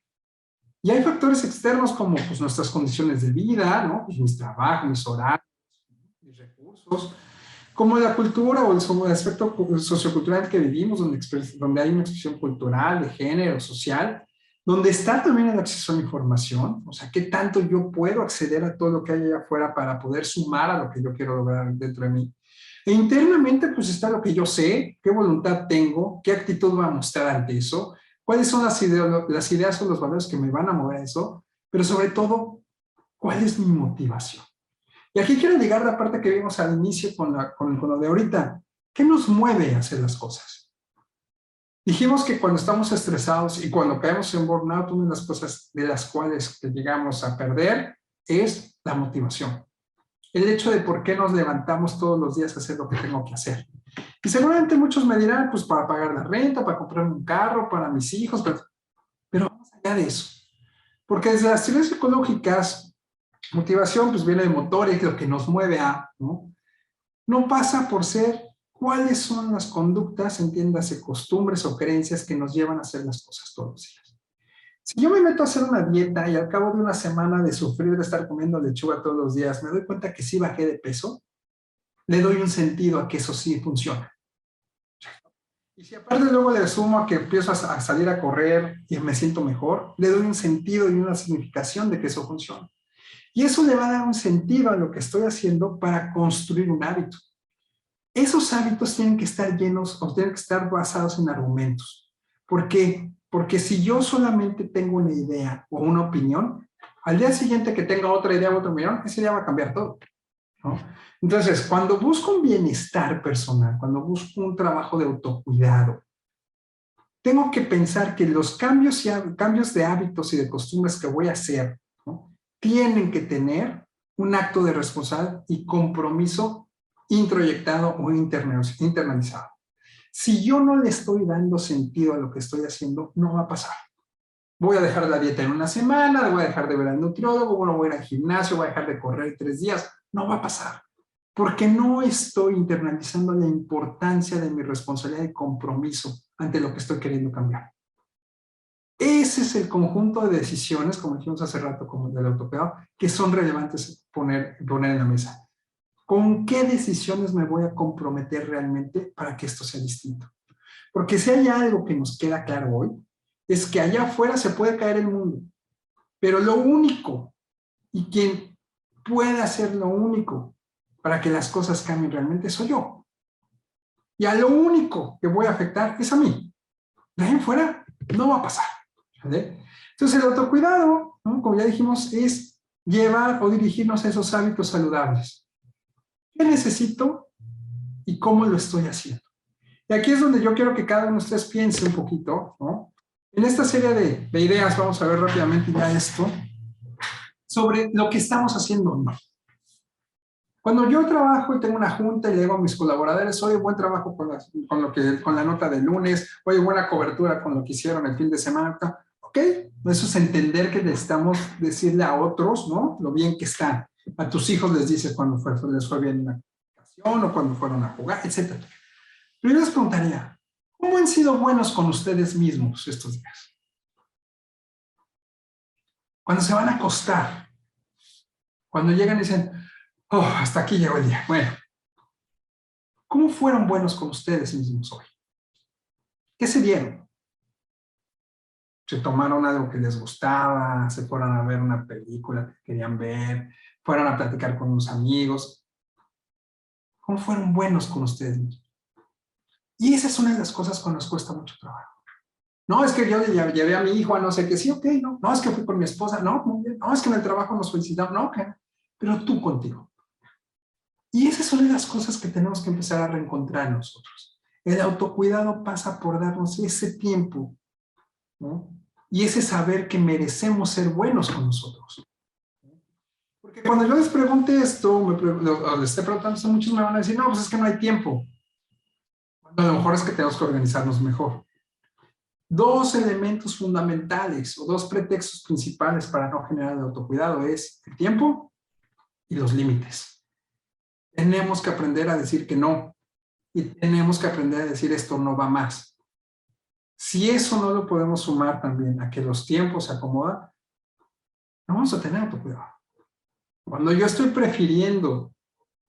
Y hay factores externos como pues, nuestras condiciones de vida, ¿no? Pues, mis trabajos, mis horarios, mis recursos, como la cultura o el aspecto sociocultural que vivimos, donde hay una expresión cultural, de género, social, donde está también el acceso a la información, o sea, qué tanto yo puedo acceder a todo lo que hay allá afuera para poder sumar a lo que yo quiero lograr dentro de mí. E internamente, pues está lo que yo sé, qué voluntad tengo, qué actitud voy a mostrar ante eso, cuáles son las ideas o los valores que me van a mover a eso, pero sobre todo, cuál es mi motivación. Y aquí quiero llegar a la parte que vimos al inicio con lo de ahorita. ¿Qué nos mueve a hacer las cosas? Dijimos que cuando estamos estresados y cuando caemos en burnout, una de las cosas de las cuales que llegamos a perder es la motivación. El hecho de por qué nos levantamos todos los días a hacer lo que tengo que hacer. Y seguramente muchos me dirán, pues para pagar la renta, para comprarme un carro, para mis hijos, pero más allá de eso. Porque desde las teorías psicológicas, motivación pues viene de motor, es lo que nos mueve a, ¿no? No pasa por ser cuáles son las conductas, entiéndase, costumbres o creencias que nos llevan a hacer las cosas todos los días. Si yo me meto a hacer una dieta y al cabo de una semana de sufrir de estar comiendo lechuga todos los días, me doy cuenta que sí bajé de peso, le doy un sentido a que eso sí funciona. Y si aparte luego le sumo a que empiezo a salir a correr y me siento mejor, le doy un sentido y una significación de que eso funciona. Y eso le va a dar un sentido a lo que estoy haciendo para construir un hábito. Esos hábitos tienen que estar llenos o tienen que estar basados en argumentos. ¿Por qué? Porque si yo solamente tengo una idea o una opinión, al día siguiente que tenga otra idea o otra opinión, esa idea va a cambiar todo, ¿no? Entonces, cuando busco un bienestar personal, cuando busco un trabajo de autocuidado, tengo que pensar que los cambios de hábitos y de costumbres que voy a hacer, ¿no?, tienen que tener un acto de responsabilidad y compromiso introyectado o internalizado. Si yo no le estoy dando sentido a lo que estoy haciendo, no va a pasar. Voy a dejar la dieta en una semana, voy a dejar de ver al nutriólogo, bueno, voy a ir al gimnasio, voy a dejar de correr 3 días. No va a pasar. Porque no estoy internalizando la importancia de mi responsabilidad y compromiso ante lo que estoy queriendo cambiar. Ese es el conjunto de decisiones, como dijimos hace rato, como del autocuidado, que son relevantes poner en la mesa. ¿Con qué decisiones me voy a comprometer realmente para que esto sea distinto? Porque si hay algo que nos queda claro hoy, es que allá afuera se puede caer el mundo, pero lo único, y quien puede hacer lo único para que las cosas cambien realmente soy yo. Y a lo único que voy a afectar es a mí. De ahí en fuera no va a pasar, ¿vale? Entonces el autocuidado, ¿no?, como ya dijimos, es llevar o dirigirnos a esos hábitos saludables. ¿Qué necesito y cómo lo estoy haciendo? Y aquí es donde yo quiero que cada uno de ustedes piense un poquito, ¿no? En esta serie de ideas vamos a ver rápidamente ya esto, sobre lo que estamos haciendo o no. Cuando yo trabajo y tengo una junta y le digo a mis colaboradores, oye, buen trabajo con la nota del lunes, oye, buena cobertura con lo que hicieron el fin de semana, ok, eso es entender que necesitamos decirle a otros, ¿no?, lo bien que están. A tus hijos les dices cuando les fue bien en una ocasión o cuando fueron a jugar, etc. Pero yo les preguntaría, ¿cómo han sido buenos con ustedes mismos estos días? Cuando se van a acostar, cuando llegan y dicen, oh, hasta aquí llegó el día. Bueno, ¿cómo fueron buenos con ustedes mismos hoy? ¿Qué se dieron? ¿Se tomaron algo que les gustaba? ¿Se fueron a ver una película que querían ver? ¿Fueron a platicar con unos amigos? ¿Cómo fueron buenos con ustedes mismos? Y esa es una de las cosas que nos cuesta mucho trabajo. No, es que yo llevé a mi hijo a no sé qué, sí, ok, no. No, es que fui con mi esposa, no, muy bien. No, es que en el trabajo nos felicitamos, no, ok. Pero tú contigo. Y esas son las cosas que tenemos que empezar a reencontrar nosotros. El autocuidado pasa por darnos ese tiempo, ¿no? Y ese saber que merecemos ser buenos con nosotros. Porque cuando yo les pregunte esto, o les esté preguntando esto, muchos me van a decir, no, pues es que no hay tiempo. Bueno, a lo mejor es que tenemos que organizarnos mejor. Dos elementos fundamentales o dos pretextos principales para no generar el autocuidado es el tiempo y los límites. Tenemos que aprender a decir que no y tenemos que aprender a decir esto no va más. Si eso no lo podemos sumar también a que los tiempos se acomodan, no vamos a tener autocuidado. Cuando yo estoy prefiriendo,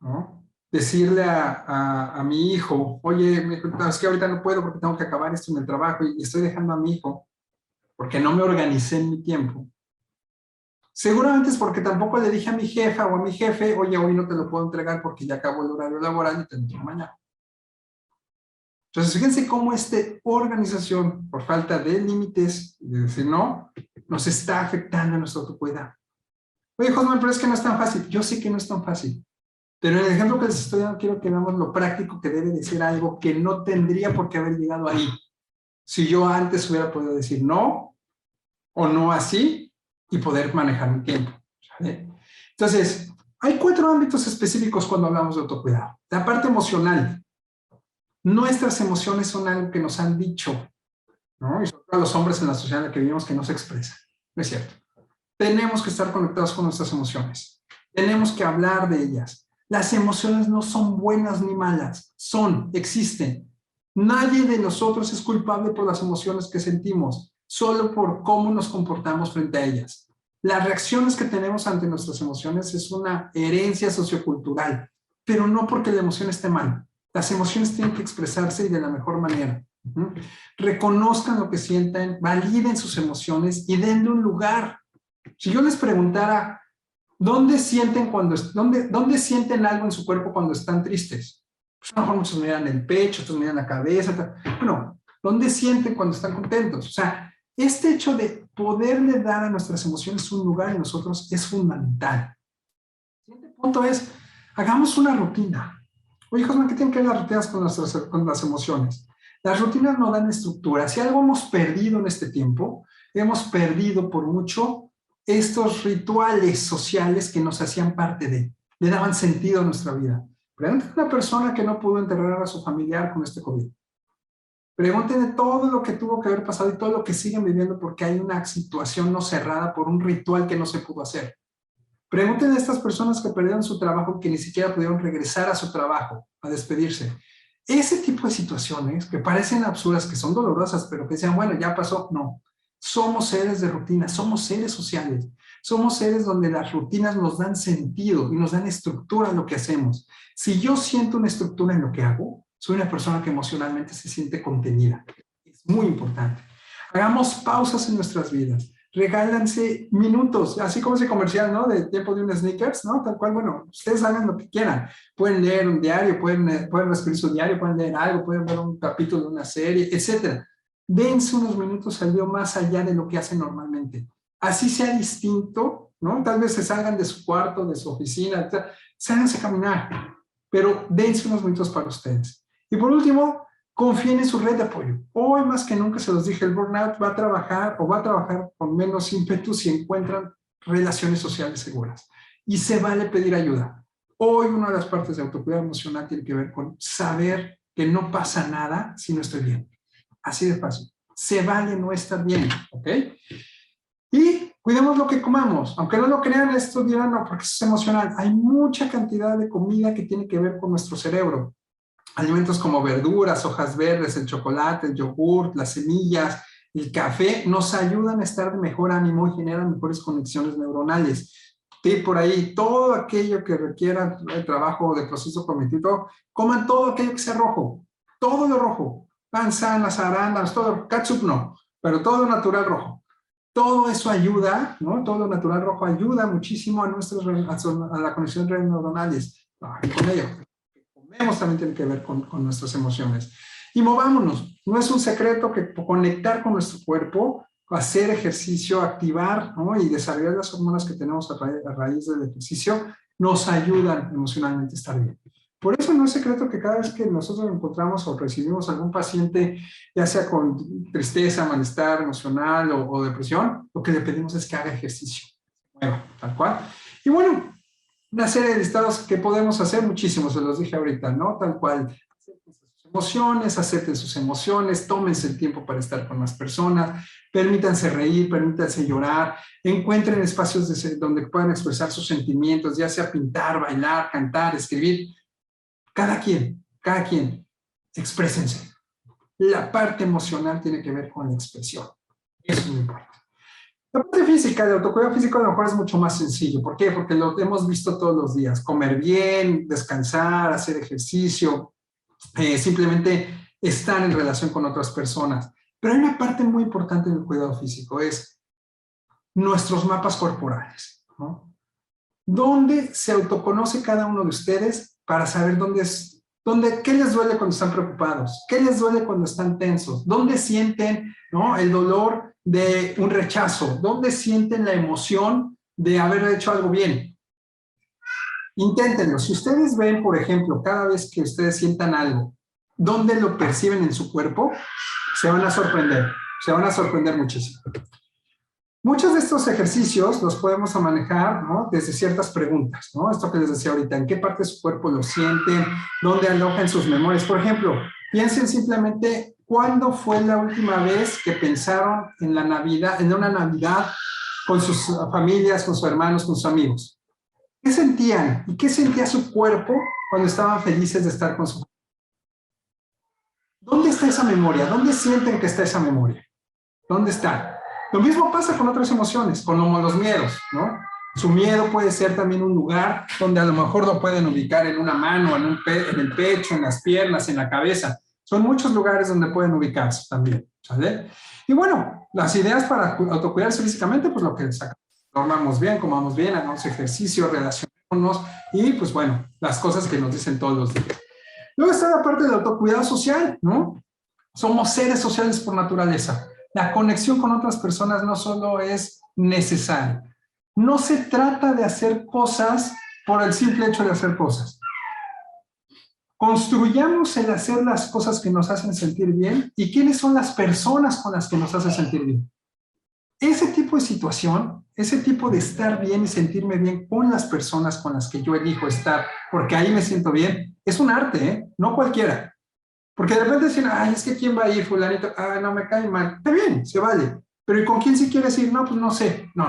¿no?, decirle a mi hijo, oye, es que ahorita no puedo porque tengo que acabar esto en el trabajo y estoy dejando a mi hijo porque no me organicé en mi tiempo. Seguramente es porque tampoco le dije a mi jefa o a mi jefe, oye, hoy no te lo puedo entregar porque ya acabó el horario laboral y te lo entrego mañana. Entonces, fíjense cómo esta organización, por falta de límites, de decir no, nos está afectando a nuestro autocuidado. Oye, José, pero es que no es tan fácil. Yo sé que no es tan fácil. Pero en el ejemplo que les estoy dando, quiero que veamos lo práctico que debe de ser algo que no tendría por qué haber llegado ahí. Si yo antes hubiera podido decir no, o no así, y poder manejar mi tiempo. ¿Sale? Entonces, hay 4 ámbitos específicos cuando hablamos de autocuidado. La parte emocional. Nuestras emociones son algo que nos han dicho, ¿no? Y sobre todo los hombres en la sociedad en la que vivimos que no se expresan. No es cierto. Tenemos que estar conectados con nuestras emociones. Tenemos que hablar de ellas. Las emociones no son buenas ni malas. Existen. Nadie de nosotros es culpable por las emociones que sentimos, solo por cómo nos comportamos frente a ellas. Las reacciones que tenemos ante nuestras emociones es una herencia sociocultural, pero no porque la emoción esté mal. Las emociones tienen que expresarse y de la mejor manera. Reconozcan lo que sienten, validen sus emociones y denle un lugar. Si yo les preguntara, ¿dónde sienten algo en su cuerpo cuando están tristes? Pues a lo mejor muchos miran el pecho, otros miran la cabeza. Bueno, ¿dónde sienten cuando están contentos? O sea, este hecho de poderle dar a nuestras emociones un lugar en nosotros es fundamental. El siguiente punto es, hagamos una rutina. Oye, Josman, ¿qué tienen que ver las rutinas con las emociones? Las rutinas no dan estructura. Si algo hemos perdido en este tiempo, hemos perdido por mucho estos rituales sociales que nos hacían parte le daban sentido a nuestra vida. Pregúntenle a una persona que no pudo enterrar a su familiar con este COVID. Pregúntenle todo lo que tuvo que haber pasado y todo lo que siguen viviendo porque hay una situación no cerrada por un ritual que no se pudo hacer. Pregúntenle a estas personas que perdieron su trabajo, que ni siquiera pudieron regresar a su trabajo, a despedirse. Ese tipo de situaciones que parecen absurdas, que son dolorosas, pero que decían, bueno, ya pasó. No. Somos seres de rutina, somos seres sociales. Somos seres donde las rutinas nos dan sentido y nos dan estructura en lo que hacemos. Si yo siento una estructura en lo que hago, soy una persona que emocionalmente se siente contenida. Es muy importante. Hagamos pausas en nuestras vidas. Regálanse minutos, así como ese comercial, ¿no? De tiempo de un sneakers, ¿no? Tal cual, bueno, ustedes hagan lo que quieran. Pueden leer un diario, pueden escribir su diario, pueden leer algo, pueden ver un capítulo de una serie, etc. Dense unos minutos al día más allá de lo que hacen normalmente. Así sea distinto, ¿no? Tal vez se salgan de su cuarto, de su oficina, sálganse a caminar, pero dense unos minutos para ustedes. Y por último, confíen en su red de apoyo. Hoy más que nunca se los dije, el burnout va a trabajar con menos ímpetu si encuentran relaciones sociales seguras. Y se vale pedir ayuda. Hoy una de las partes de autocuidado emocional tiene que ver con saber que no pasa nada si no estoy bien. Así de fácil. Se vale no estar bien, ¿ok? Y cuidemos lo que comamos. Aunque no lo crean, esto dirán, no, porque eso es emocional. Hay mucha cantidad de comida que tiene que ver con nuestro cerebro. Alimentos como verduras, hojas verdes, el chocolate, el yogur, las semillas, el café, nos ayudan a estar de mejor ánimo y generan mejores conexiones neuronales. Y por ahí, todo aquello que requiera el trabajo de proceso cognitivo, coman todo aquello que sea rojo, todo lo rojo, manzanas, arándanos, todo, ketchup no, pero todo natural rojo. Todo eso ayuda, ¿no? Todo lo natural rojo ayuda muchísimo a la conexión de redes neuronales. Con ello. Comemos también tiene que ver con nuestras emociones. Y movámonos. No es un secreto que conectar con nuestro cuerpo, hacer ejercicio, activar, ¿no? Y desarrollar las hormonas que tenemos a raíz del ejercicio, nos ayudan emocionalmente a estar bien. Por eso no es secreto que cada vez que nosotros encontramos o recibimos algún paciente, ya sea con tristeza, malestar emocional o depresión, lo que le pedimos es que haga ejercicio. Bueno, tal cual. Y bueno, una serie de listados que podemos hacer, muchísimos, se los dije ahorita, ¿no? Tal cual. Acepten sus emociones, tómense el tiempo para estar con las personas, permítanse reír, permítanse llorar, encuentren espacios donde puedan expresar sus sentimientos, ya sea pintar, bailar, cantar, escribir. Cada quien, exprésense. La parte emocional tiene que ver con la expresión. Eso es muy importante. La parte física, el autocuidado físico a lo mejor es mucho más sencillo. ¿Por qué? Porque lo hemos visto todos los días. Comer bien, descansar, hacer ejercicio, simplemente estar en relación con otras personas. Pero hay una parte muy importante del cuidado físico, es nuestros mapas corporales, ¿no? ¿Dónde se autoconoce cada uno de ustedes para saber qué les duele cuando están preocupados? ¿Qué les duele cuando están tensos? ¿Dónde sienten, ¿no?, el dolor de un rechazo? ¿Dónde sienten la emoción de haber hecho algo bien? Inténtenlo. Si ustedes ven, por ejemplo, cada vez que ustedes sientan algo, ¿dónde lo perciben en su cuerpo? Se van a sorprender muchísimo. Muchos de estos ejercicios los podemos manejar, ¿no?, desde ciertas preguntas, ¿no? Esto que les decía ahorita, ¿en qué parte de su cuerpo lo sienten? ¿Dónde alojan sus memorias? Por ejemplo, piensen simplemente, ¿cuándo fue la última vez que pensaron en la Navidad, en una Navidad con sus familias, con sus hermanos, con sus amigos? ¿Qué sentían? ¿Y qué sentía su cuerpo cuando estaban felices de estar con su familia? ¿Dónde está esa memoria? ¿Dónde sienten que está esa memoria? ¿Dónde está? Lo mismo pasa con otras emociones, con los miedos, ¿no? Su miedo puede ser también un lugar donde a lo mejor lo pueden ubicar en una mano, en el pecho, en las piernas, en la cabeza. Son muchos lugares donde pueden ubicarse también, ¿sale? Y bueno, las ideas para autocuidarse físicamente, pues lo que sacamos. Dormamos bien, comamos bien, hagamos ejercicio, relacionémonos y pues bueno, las cosas que nos dicen todos los días. Luego está la parte del autocuidado social, ¿no? Somos seres sociales por naturaleza. La conexión con otras personas no solo es necesaria. No se trata de hacer cosas por el simple hecho de hacer cosas. Construyamos el hacer las cosas que nos hacen sentir bien y quiénes son las personas con las que nos hacen sentir bien. Ese tipo de situación, ese tipo de estar bien y sentirme bien con las personas con las que yo elijo estar, porque ahí me siento bien, es un arte, ¿eh? No cualquiera. Porque de repente dicen, ay, es que ¿quién va a ir, fulanito? Ah, no, me cae mal. Está bien, se vale. Pero ¿y con quién si quieres ir? No, pues no sé. No.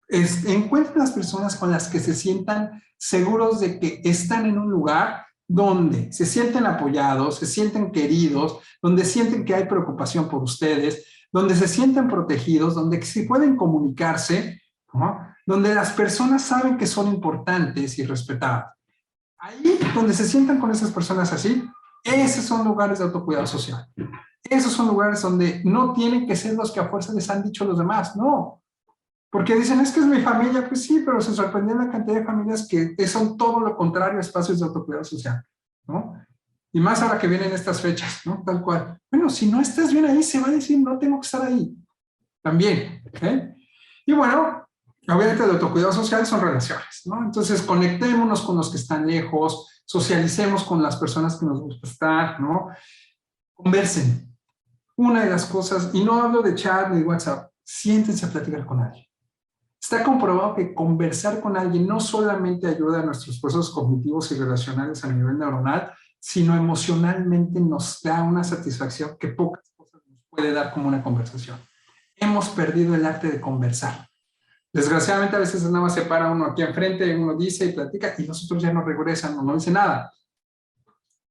Encuentren las personas con las que se sientan seguros de que están en un lugar donde se sienten apoyados, se sienten queridos, donde sienten que hay preocupación por ustedes, donde se sienten protegidos, donde sí pueden comunicarse, ¿no?, donde las personas saben que son importantes y respetadas. Ahí donde se sientan con esas personas así, esos son lugares de autocuidado social. Esos son lugares donde no tienen que ser los que a fuerza les han dicho los demás, no. Porque dicen, es que es mi familia, pues sí, pero se sorprenden la cantidad de familias que son todo lo contrario a espacios de autocuidado social, ¿no? Y más ahora que vienen estas fechas, ¿no? Tal cual. Bueno, si no estás bien ahí, se va a decir, no tengo que estar ahí. También, ¿eh? Y bueno, obviamente el autocuidado social son relaciones, ¿no? Entonces, conectémonos con los que están lejos, socialicemos con las personas que nos gusta estar, ¿no? Conversen. Una de las cosas, y no hablo de chat ni de WhatsApp, siéntense a platicar con alguien. Está comprobado que conversar con alguien no solamente ayuda a nuestros procesos cognitivos y relacionales a nivel neuronal, sino emocionalmente nos da una satisfacción que pocas cosas nos puede dar como una conversación. Hemos perdido el arte de conversar. Desgraciadamente a veces nada más se para uno aquí enfrente, uno dice y platica y los otros ya no regresan o no dicen nada.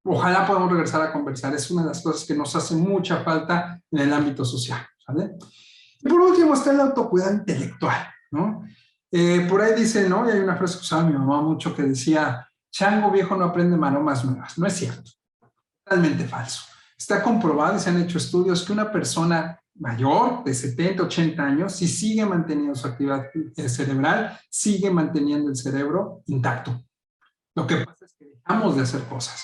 Ojalá podamos regresar a conversar. Es una de las cosas que nos hace mucha falta en el ámbito social, ¿vale? Y por último está el autocuidado intelectual, ¿no? Por ahí dice, ¿no? Y hay una frase que usaba mi mamá mucho que decía, chango viejo no aprende maromas nuevas. No es cierto. Totalmente falso. Está comprobado y se han hecho estudios que una persona mayor, de 70, 80 años, si sigue manteniendo su actividad cerebral, sigue manteniendo el cerebro intacto. Lo que pasa es que dejamos de hacer cosas.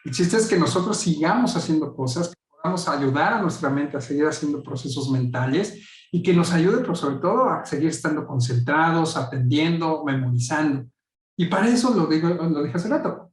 El chiste es que nosotros sigamos haciendo cosas, que podamos ayudar a nuestra mente a seguir haciendo procesos mentales y que nos ayude, pero sobre todo, a seguir estando concentrados, atendiendo, memorizando. Y para eso lo dije hace rato,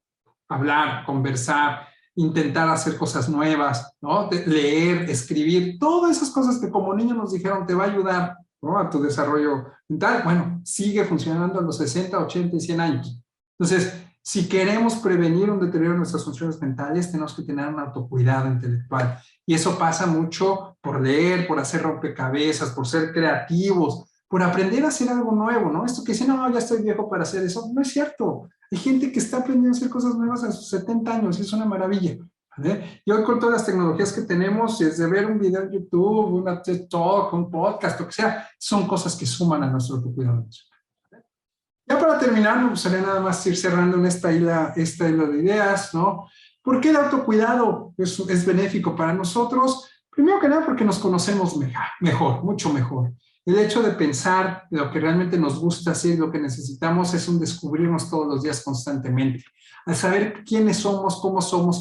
hablar, conversar, intentar hacer cosas nuevas, ¿no? Leer, escribir, todas esas cosas que como niños nos dijeron te va a ayudar, ¿no? A tu desarrollo mental. Bueno, sigue funcionando a los 60, 80 y 100 años. Entonces, si queremos prevenir un deterioro de nuestras funciones mentales, tenemos que tener un autocuidado intelectual. Y eso pasa mucho por leer, por hacer rompecabezas, por ser creativos, por aprender a hacer algo nuevo, ¿no? Esto que dice, no, ya estoy viejo para hacer eso, no es cierto. Hay gente que está aprendiendo a hacer cosas nuevas a sus 70 años y es una maravilla. ¿Vale? Y hoy con todas las tecnologías que tenemos, desde ver un video en YouTube, una TED Talk, un podcast, lo que sea, son cosas que suman a nuestro autocuidado. Ya para terminar, me gustaría nada más ir cerrando en esta hilo de ideas, ¿no? ¿Por qué el autocuidado es benéfico para nosotros? Primero que nada porque nos conocemos mejor, mucho mejor. El hecho de pensar lo que realmente nos gusta hacer, lo que necesitamos, es un descubrirnos todos los días constantemente. Al saber quiénes somos,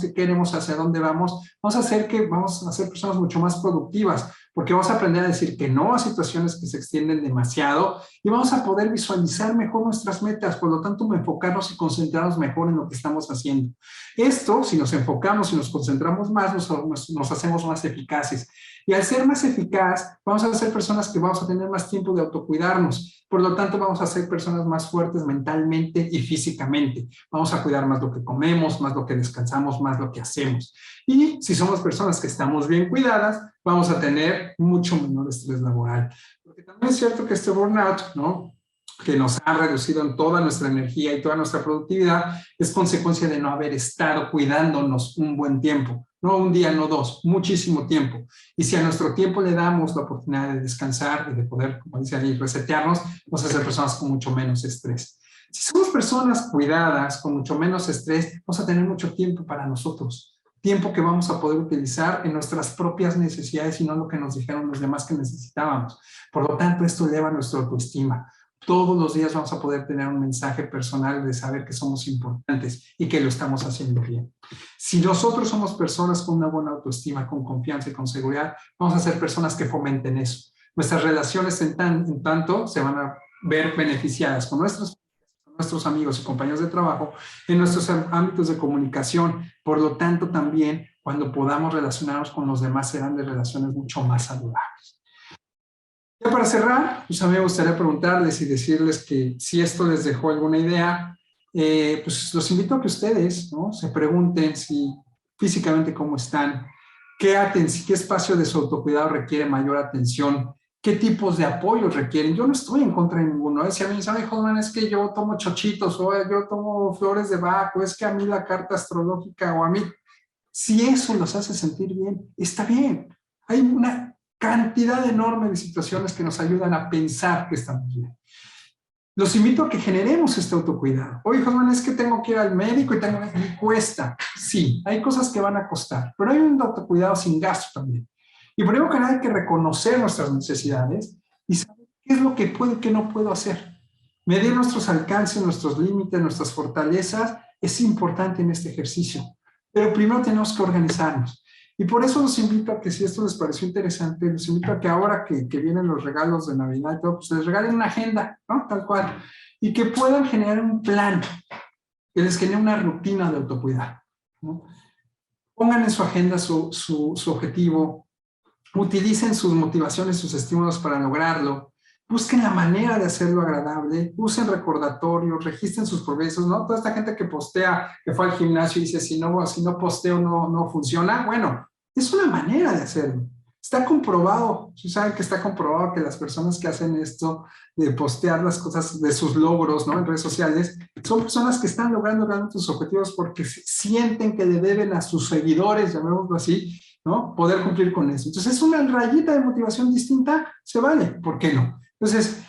qué queremos, hacia dónde vamos a ser personas mucho más productivas, porque vamos a aprender a decir que no a situaciones que se extienden demasiado y vamos a poder visualizar mejor nuestras metas, por lo tanto enfocarnos y concentrarnos mejor en lo que estamos haciendo. Esto, si nos enfocamos y nos concentramos más, nos hacemos más eficaces. Y al ser más eficaz, vamos a ser personas que vamos a tener más tiempo de autocuidarnos. Por lo tanto, vamos a ser personas más fuertes mentalmente y físicamente. Vamos a cuidar más lo que comemos, más lo que descansamos, más lo que hacemos. Y si somos personas que estamos bien cuidadas, vamos a tener mucho menor estrés laboral. Porque también es cierto que este burnout, ¿no?, que nos ha reducido en toda nuestra energía y toda nuestra productividad, es consecuencia de no haber estado cuidándonos un buen tiempo. No un día, no dos, muchísimo tiempo. Y si a nuestro tiempo le damos la oportunidad de descansar y de poder, como dice ahí, resetearnos, vamos a ser personas con mucho menos estrés. Si somos personas cuidadas, con mucho menos estrés, vamos a tener mucho tiempo para nosotros. Tiempo que vamos a poder utilizar en nuestras propias necesidades y no lo que nos dijeron los demás que necesitábamos. Por lo tanto, esto eleva nuestra autoestima. Todos los días vamos a poder tener un mensaje personal de saber que somos importantes y que lo estamos haciendo bien. Si nosotros somos personas con una buena autoestima, con confianza y con seguridad, vamos a ser personas que fomenten eso. Nuestras relaciones en tanto se van a ver beneficiadas con nuestros amigos y compañeros de trabajo, en nuestros ámbitos de comunicación. Por lo tanto, también cuando podamos relacionarnos con los demás serán de relaciones mucho más saludables. Ya para cerrar, pues a mí me gustaría preguntarles y decirles que si esto les dejó alguna idea, pues los invito a que ustedes, ¿no?, se pregunten si físicamente cómo están, qué espacio de su autocuidado requiere mayor atención, qué tipos de apoyos requieren. Yo no estoy en contra de ninguno. Si a mí me dicen, joven, es que yo tomo chochitos, o yo tomo flores de Bach, o es que a mí la carta astrológica, o a mí, si eso los hace sentir bien, está bien. Hay una cantidad enorme de situaciones que nos ayudan a pensar que estamos bien. Los invito a que generemos este autocuidado. Oye, Josman, es que tengo que ir al médico y cuesta. Sí, hay cosas que van a costar, pero hay un autocuidado sin gasto también. Y primero que nada hay que reconocer nuestras necesidades y saber qué es lo que puedo y qué no puedo hacer. Medir nuestros alcances, nuestros límites, nuestras fortalezas es importante en este ejercicio. Pero primero tenemos que organizarnos. Y por eso los invito a que, si esto les pareció interesante, los invito a que ahora que vienen los regalos de Navidad y todo, pues les regalen una agenda, ¿no?, tal cual. Y que puedan generar un plan, que les genere una rutina de autocuidado, ¿no? Pongan en su agenda su objetivo, utilicen sus motivaciones, sus estímulos para lograrlo, busquen la manera de hacerlo agradable, usen recordatorios, registren sus progresos, ¿no? Toda esta gente que postea que fue al gimnasio y dice, si no posteo no funciona. Bueno, es una manera de hacerlo. Está comprobado, saben que está comprobado que las personas que hacen esto de postear las cosas de sus logros, ¿no?, en redes sociales, son personas que están logrando realmente sus objetivos porque sienten que le deben a sus seguidores, llamémoslo así, ¿no?, poder cumplir con eso. Entonces, es una rayita de motivación distinta, se vale, ¿por qué no? Entonces,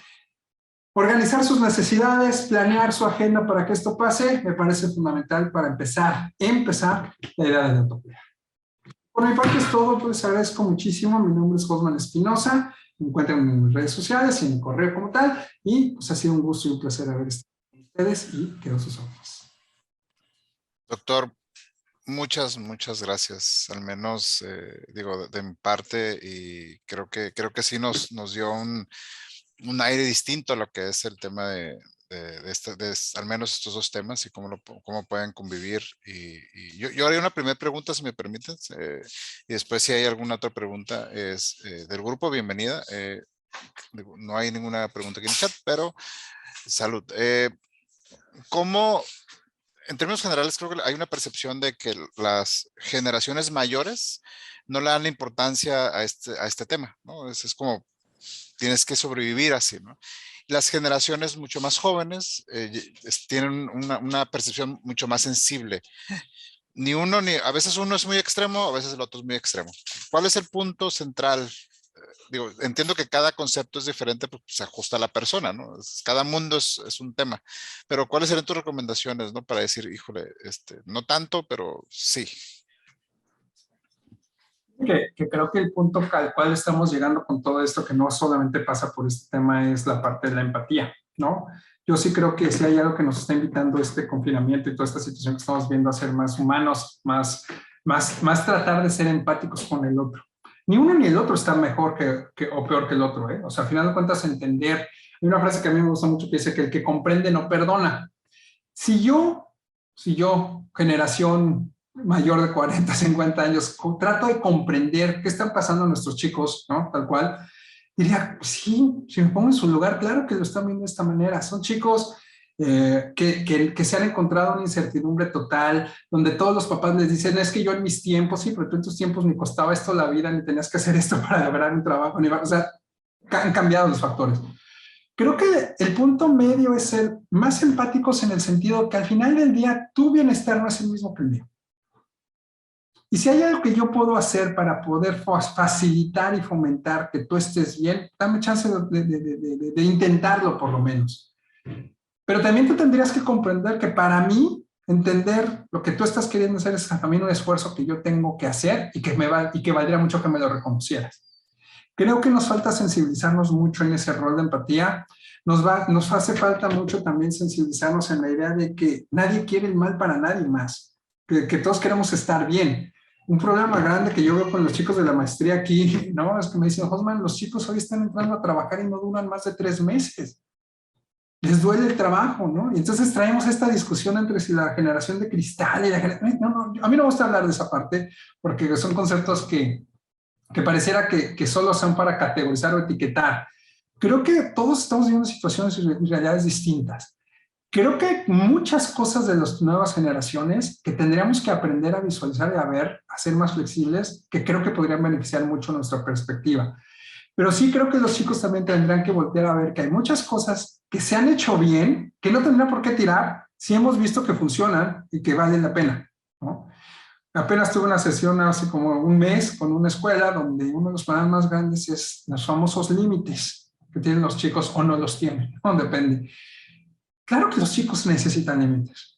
organizar sus necesidades, planear su agenda para que esto pase, me parece fundamental para empezar la idea del autocuidado. Por mi parte es todo, pues agradezco muchísimo. Mi nombre es Josman Espinosa, me encuentran en mis redes sociales y en mi correo como tal, y pues ha sido un gusto y un placer haber estado con ustedes y quedo a sus órdenes. Doctor, Muchas gracias. Al menos, digo, de mi parte, y creo que sí nos dio un aire distinto a lo que es el tema al menos estos dos temas y cómo pueden convivir. Y yo haré una primera pregunta, si me permiten, y después si hay alguna otra pregunta, es del grupo, bienvenida. No hay ninguna pregunta aquí en el chat, pero salud. ¿Cómo, en términos generales, creo que hay una percepción de que las generaciones mayores no le dan la importancia a este tema, ¿no? Es como, tienes que sobrevivir así, ¿no? Las generaciones mucho más jóvenes tienen una percepción mucho más sensible. A veces uno es muy extremo, a veces el otro es muy extremo. ¿Cuál es el punto central? Digo, entiendo que cada concepto es diferente, pues se ajusta a la persona, ¿no? Cada mundo es un tema. Pero ¿cuáles serían tus recomendaciones, ¿no? Para decir, híjole, no tanto, pero sí. Que creo que el punto al cual estamos llegando con todo esto, que no solamente pasa por este tema, es la parte de la empatía, ¿no? Yo sí creo que si hay algo que nos está invitando este confinamiento y toda esta situación que estamos viendo a ser más humanos, más tratar de ser empáticos con el otro. Ni uno ni el otro está mejor o peor que el otro, ¿eh? O sea, al final de cuentas, entender. Hay una frase que a mí me gusta mucho que dice que el que comprende no perdona. Si yo, generación mayor de 40, 50 años, trato de comprender qué están pasando nuestros chicos, ¿no? Tal cual, diría, pues sí, si me pongo en su lugar, claro que lo están viendo de esta manera. Son chicos que se han encontrado una incertidumbre total, donde todos los papás les dicen, es que yo en mis tiempos, sí, pero tú en tus tiempos ni costaba esto la vida, ni tenías que hacer esto para lograr un trabajo, o sea, han cambiado los factores. Creo que el punto medio es ser más empáticos en el sentido que al final del día tu bienestar no es el mismo que el mío. Y si hay algo que yo puedo hacer para poder facilitar y fomentar que tú estés bien, dame chance de intentarlo por lo menos. Pero también tú tendrías que comprender que para mí, entender lo que tú estás queriendo hacer es también un esfuerzo que yo tengo que hacer y que valdría mucho que me lo reconocieras. Creo que nos falta sensibilizarnos mucho en ese rol de empatía. Nos hace falta mucho también sensibilizarnos en la idea de que nadie quiere el mal para nadie más, que todos queremos estar bien. Un problema grande que yo veo con los chicos de la maestría aquí, ¿no? Es que me dicen, Osman, los chicos hoy están entrando a trabajar y no duran más de 3 meses. Les duele el trabajo, ¿no? Y entonces traemos esta discusión entre si la generación de cristal y la generación... No, a mí no me gusta hablar de esa parte porque son conceptos que pareciera que solo son para categorizar o etiquetar. Creo que todos estamos viviendo situaciones y realidades distintas. Creo que hay muchas cosas de las nuevas generaciones que tendríamos que aprender a visualizar y a ver, a ser más flexibles, que creo que podrían beneficiar mucho nuestra perspectiva. Pero sí creo que los chicos también tendrán que voltear a ver que hay muchas cosas que se han hecho bien, que no tendrán por qué tirar, si hemos visto que funcionan y que valen la pena, ¿no? Apenas tuve una sesión hace como un mes con una escuela donde uno de los problemas más grandes es los famosos límites que tienen los chicos o no los tienen, no depende. Claro que los chicos necesitan límites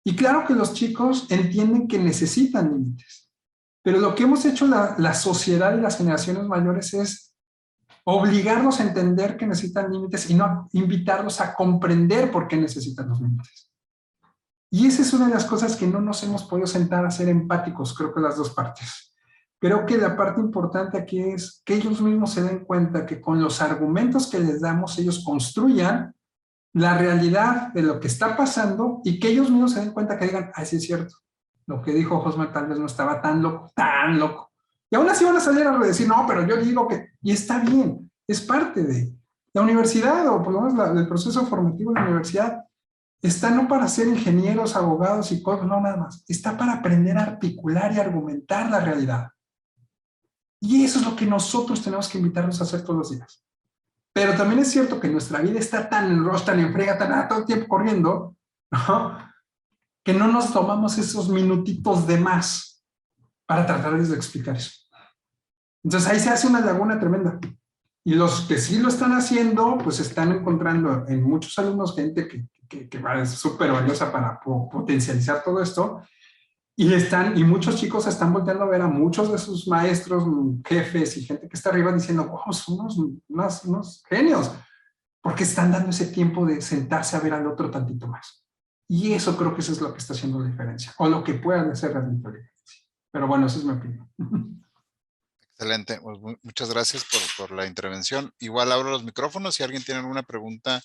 y claro que los chicos entienden que necesitan límites, pero lo que hemos hecho la sociedad y las generaciones mayores es obligarlos a entender que necesitan límites y no invitarlos a comprender por qué necesitan los límites. Y esa es una de las cosas que no nos hemos podido sentar a ser empáticos, creo que las dos partes. Creo que la parte importante aquí es que ellos mismos se den cuenta que con los argumentos que les damos, ellos construyan la realidad de lo que está pasando y que ellos mismos se den cuenta que digan, ay, sí es cierto, lo que dijo Josman tal vez no estaba tan loco, tan loco. Y aún así van a salir a decir, no, pero yo digo que, y está bien, es parte de la universidad o por lo menos el proceso formativo de la universidad. Está no para ser ingenieros, abogados, psicólogos, no nada más. Está para aprender a articular y argumentar la realidad. Y eso es lo que nosotros tenemos que invitarnos a hacer todos los días. Pero también es cierto que nuestra vida está tan en rush, tan en frega, tan todo el tiempo corriendo, ¿no? Que no nos tomamos esos minutitos de más para tratar de explicar eso. Entonces ahí se hace una laguna tremenda. Y los que sí lo están haciendo, pues están encontrando en muchos alumnos gente que es súper valiosa para potencializar todo esto. Y muchos chicos están volteando a ver a muchos de sus maestros, jefes y gente que está arriba diciendo, wow, son unos genios, porque están dando ese tiempo de sentarse a ver al otro tantito más. Y eso creo que eso es lo que está haciendo la diferencia, o lo que puedan hacer realmente la diferencia. Pero bueno, esa es mi opinión. Excelente, pues muchas gracias por la intervención. Igual abro los micrófonos si alguien tiene alguna pregunta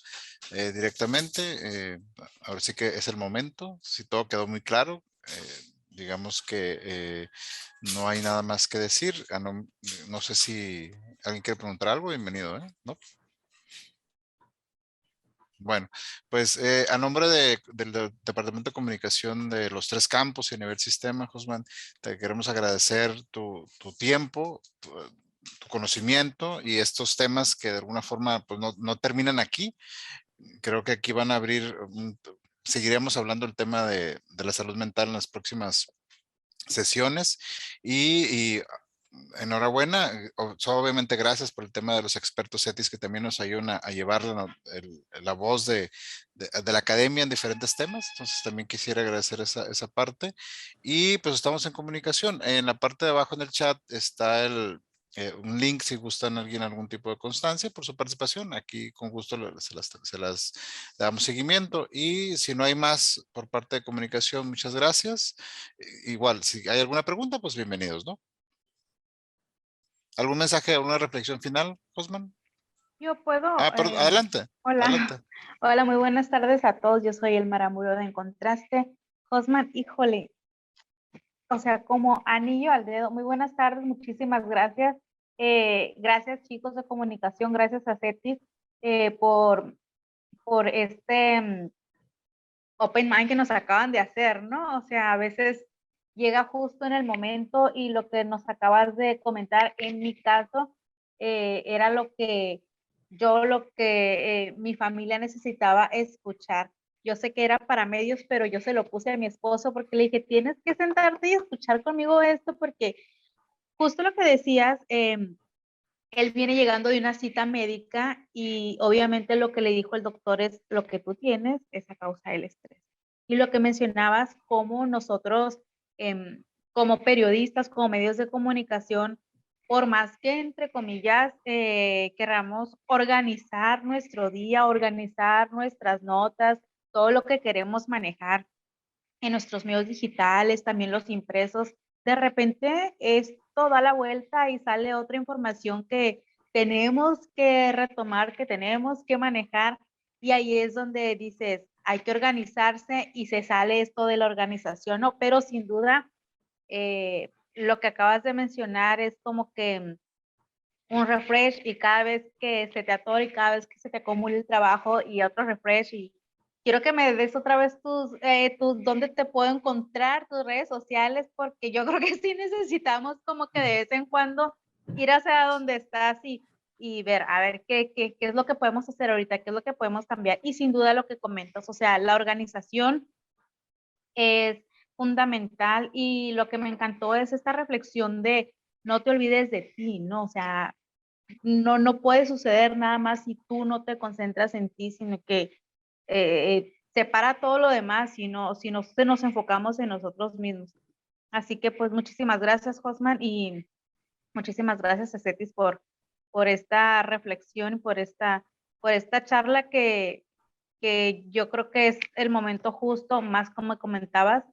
directamente. Ahora sí que es el momento, si todo quedó muy claro. Digamos que no hay nada más que decir. No sé si alguien quiere preguntar algo, bienvenido, ¿eh? ¿No? Bueno, pues a nombre del Departamento de Comunicación de los tres campos y a nivel sistema, Josman, te queremos agradecer tu tiempo, tu conocimiento y estos temas que de alguna forma pues no terminan aquí. Creo que aquí van a abrir, seguiremos hablando del tema de la salud mental en las próximas sesiones y enhorabuena, obviamente gracias por el tema de los expertos ETIs que también nos ayudan a llevar la voz de la academia en diferentes temas, entonces también quisiera agradecer esa parte y pues estamos en comunicación. En la parte de abajo en el chat está un link si gustan alguien algún tipo de constancia por su participación. Aquí con gusto se las damos seguimiento y si no hay más por parte de comunicación, muchas gracias. Igual, si hay alguna pregunta, pues bienvenidos, ¿no? ¿Algún mensaje, alguna reflexión final, Osman? Yo puedo. Perdón, adelante, Hola, adelante. hola, muy buenas tardes a todos. Yo soy el Maramuro de Encontraste. Osman, híjole, o sea, como anillo al dedo. Muy buenas tardes, muchísimas gracias. Gracias, chicos de comunicación, gracias a CETIS por este open mind que nos acaban de hacer, ¿no? O sea, a veces llega justo en el momento y lo que nos acabas de comentar, en mi caso, era lo que mi familia necesitaba escuchar. Yo sé que era para medios, pero yo se lo puse a mi esposo porque le dije, tienes que sentarte y escuchar conmigo esto porque justo lo que decías, él viene llegando de una cita médica y obviamente lo que le dijo el doctor es lo que tú tienes es a causa del estrés. Y lo que mencionabas, como nosotros, como periodistas, como medios de comunicación, por más que, entre comillas, queramos organizar nuestro día, organizar nuestras notas, todo lo que queremos manejar en nuestros medios digitales, también los impresos, de repente esto da la vuelta y sale otra información que tenemos que retomar, que tenemos que manejar, y ahí es donde dices, hay que organizarse y se sale esto de la organización, ¿no? Pero sin duda, lo que acabas de mencionar es como que un refresh y cada vez que se te atore y cada vez que se te acumule el trabajo y otro refresh y quiero que me des otra vez dónde te puedo encontrar, tus redes sociales, porque yo creo que sí necesitamos como que de vez en cuando ir hacia donde estás y ver, a ver, qué es lo que podemos hacer ahorita, qué es lo que podemos cambiar. Y sin duda lo que comentas, o sea, la organización es fundamental y lo que me encantó es esta reflexión de no te olvides de ti, ¿no? O sea, no puede suceder nada más si tú no te concentras en ti, sino que separa todo lo demás, si no nos enfocamos en nosotros mismos. Así que pues muchísimas gracias, Josman, y muchísimas gracias a Cetis por esta reflexión, por esta charla que yo creo que es el momento justo, más como comentabas,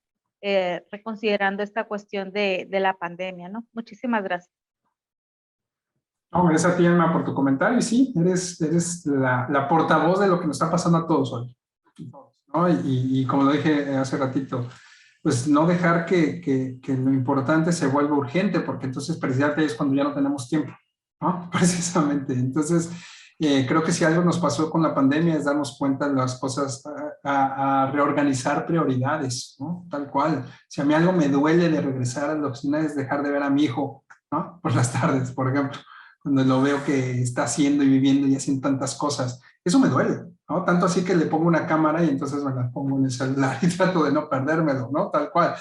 reconsiderando esta cuestión de la pandemia, ¿no? Muchísimas gracias. No, gracias a ti, Alma, por tu comentario. Y sí, eres la portavoz de lo que nos está pasando a todos hoy. ¿No? Y como lo dije hace ratito, pues no dejar que lo importante se vuelva urgente, porque entonces precisamente es cuando ya no tenemos tiempo, ¿no? Precisamente. Entonces, creo que si algo nos pasó con la pandemia es darnos cuenta de las cosas, a reorganizar prioridades, ¿no? Tal cual. Si a mí algo me duele de regresar a la oficina es dejar de ver a mi hijo, ¿no? Por las tardes, por ejemplo, cuando lo veo que está haciendo y viviendo y haciendo tantas cosas. Eso me duele, ¿no? Tanto así que le pongo una cámara y entonces me la pongo en el celular y trato de no perdérmelo, ¿no? Tal cual.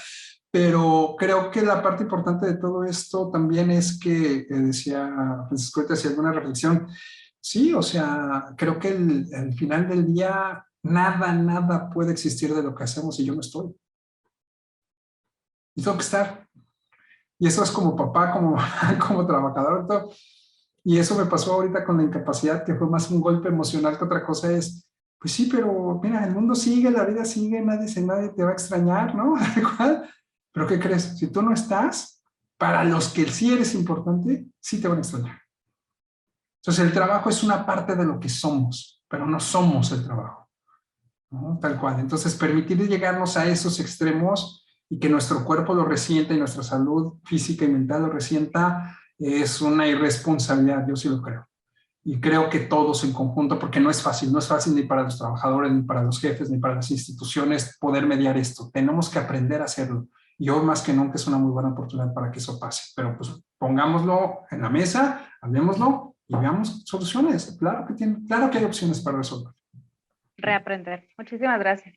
Pero creo que la parte importante de todo esto también es que, decía Francisco, te hacía alguna reflexión. Sí, o sea, creo que al final del día nada puede existir de lo que hacemos si yo no estoy. Y tengo que estar. Y eso es como papá, como mamá, como trabajador, todo. Y eso me pasó ahorita con la incapacidad, que fue más un golpe emocional que otra cosa es, Pues sí, pero mira, el mundo sigue, la vida sigue, nadie te va a extrañar, ¿no? Pero ¿qué crees? Si tú no estás, para los que sí eres importante, sí te van a extrañar. Entonces el trabajo es una parte de lo que somos, pero no somos el trabajo, ¿no? Tal cual. Entonces permitir llegarnos a esos extremos y que nuestro cuerpo lo resienta y nuestra salud física y mental lo resienta es una irresponsabilidad, yo sí lo creo. Y creo que todos en conjunto, porque no es fácil ni para los trabajadores, ni para los jefes, ni para las instituciones poder mediar esto. Tenemos que aprender a hacerlo. Y hoy más que nunca es una muy buena oportunidad para que eso pase. Pero pues pongámoslo en la mesa, hablemoslo y veamos soluciones. Claro que hay opciones para resolver. Reaprender. Muchísimas gracias.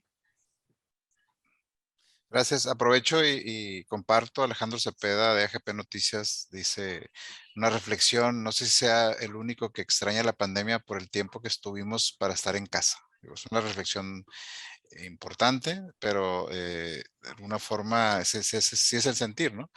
Gracias. Aprovecho y comparto. Alejandro Cepeda de AGP Noticias dice una reflexión. No sé si sea el único que extraña la pandemia por el tiempo que estuvimos para estar en casa. Digo, es una reflexión importante, pero de alguna forma sí es el sentir, ¿no?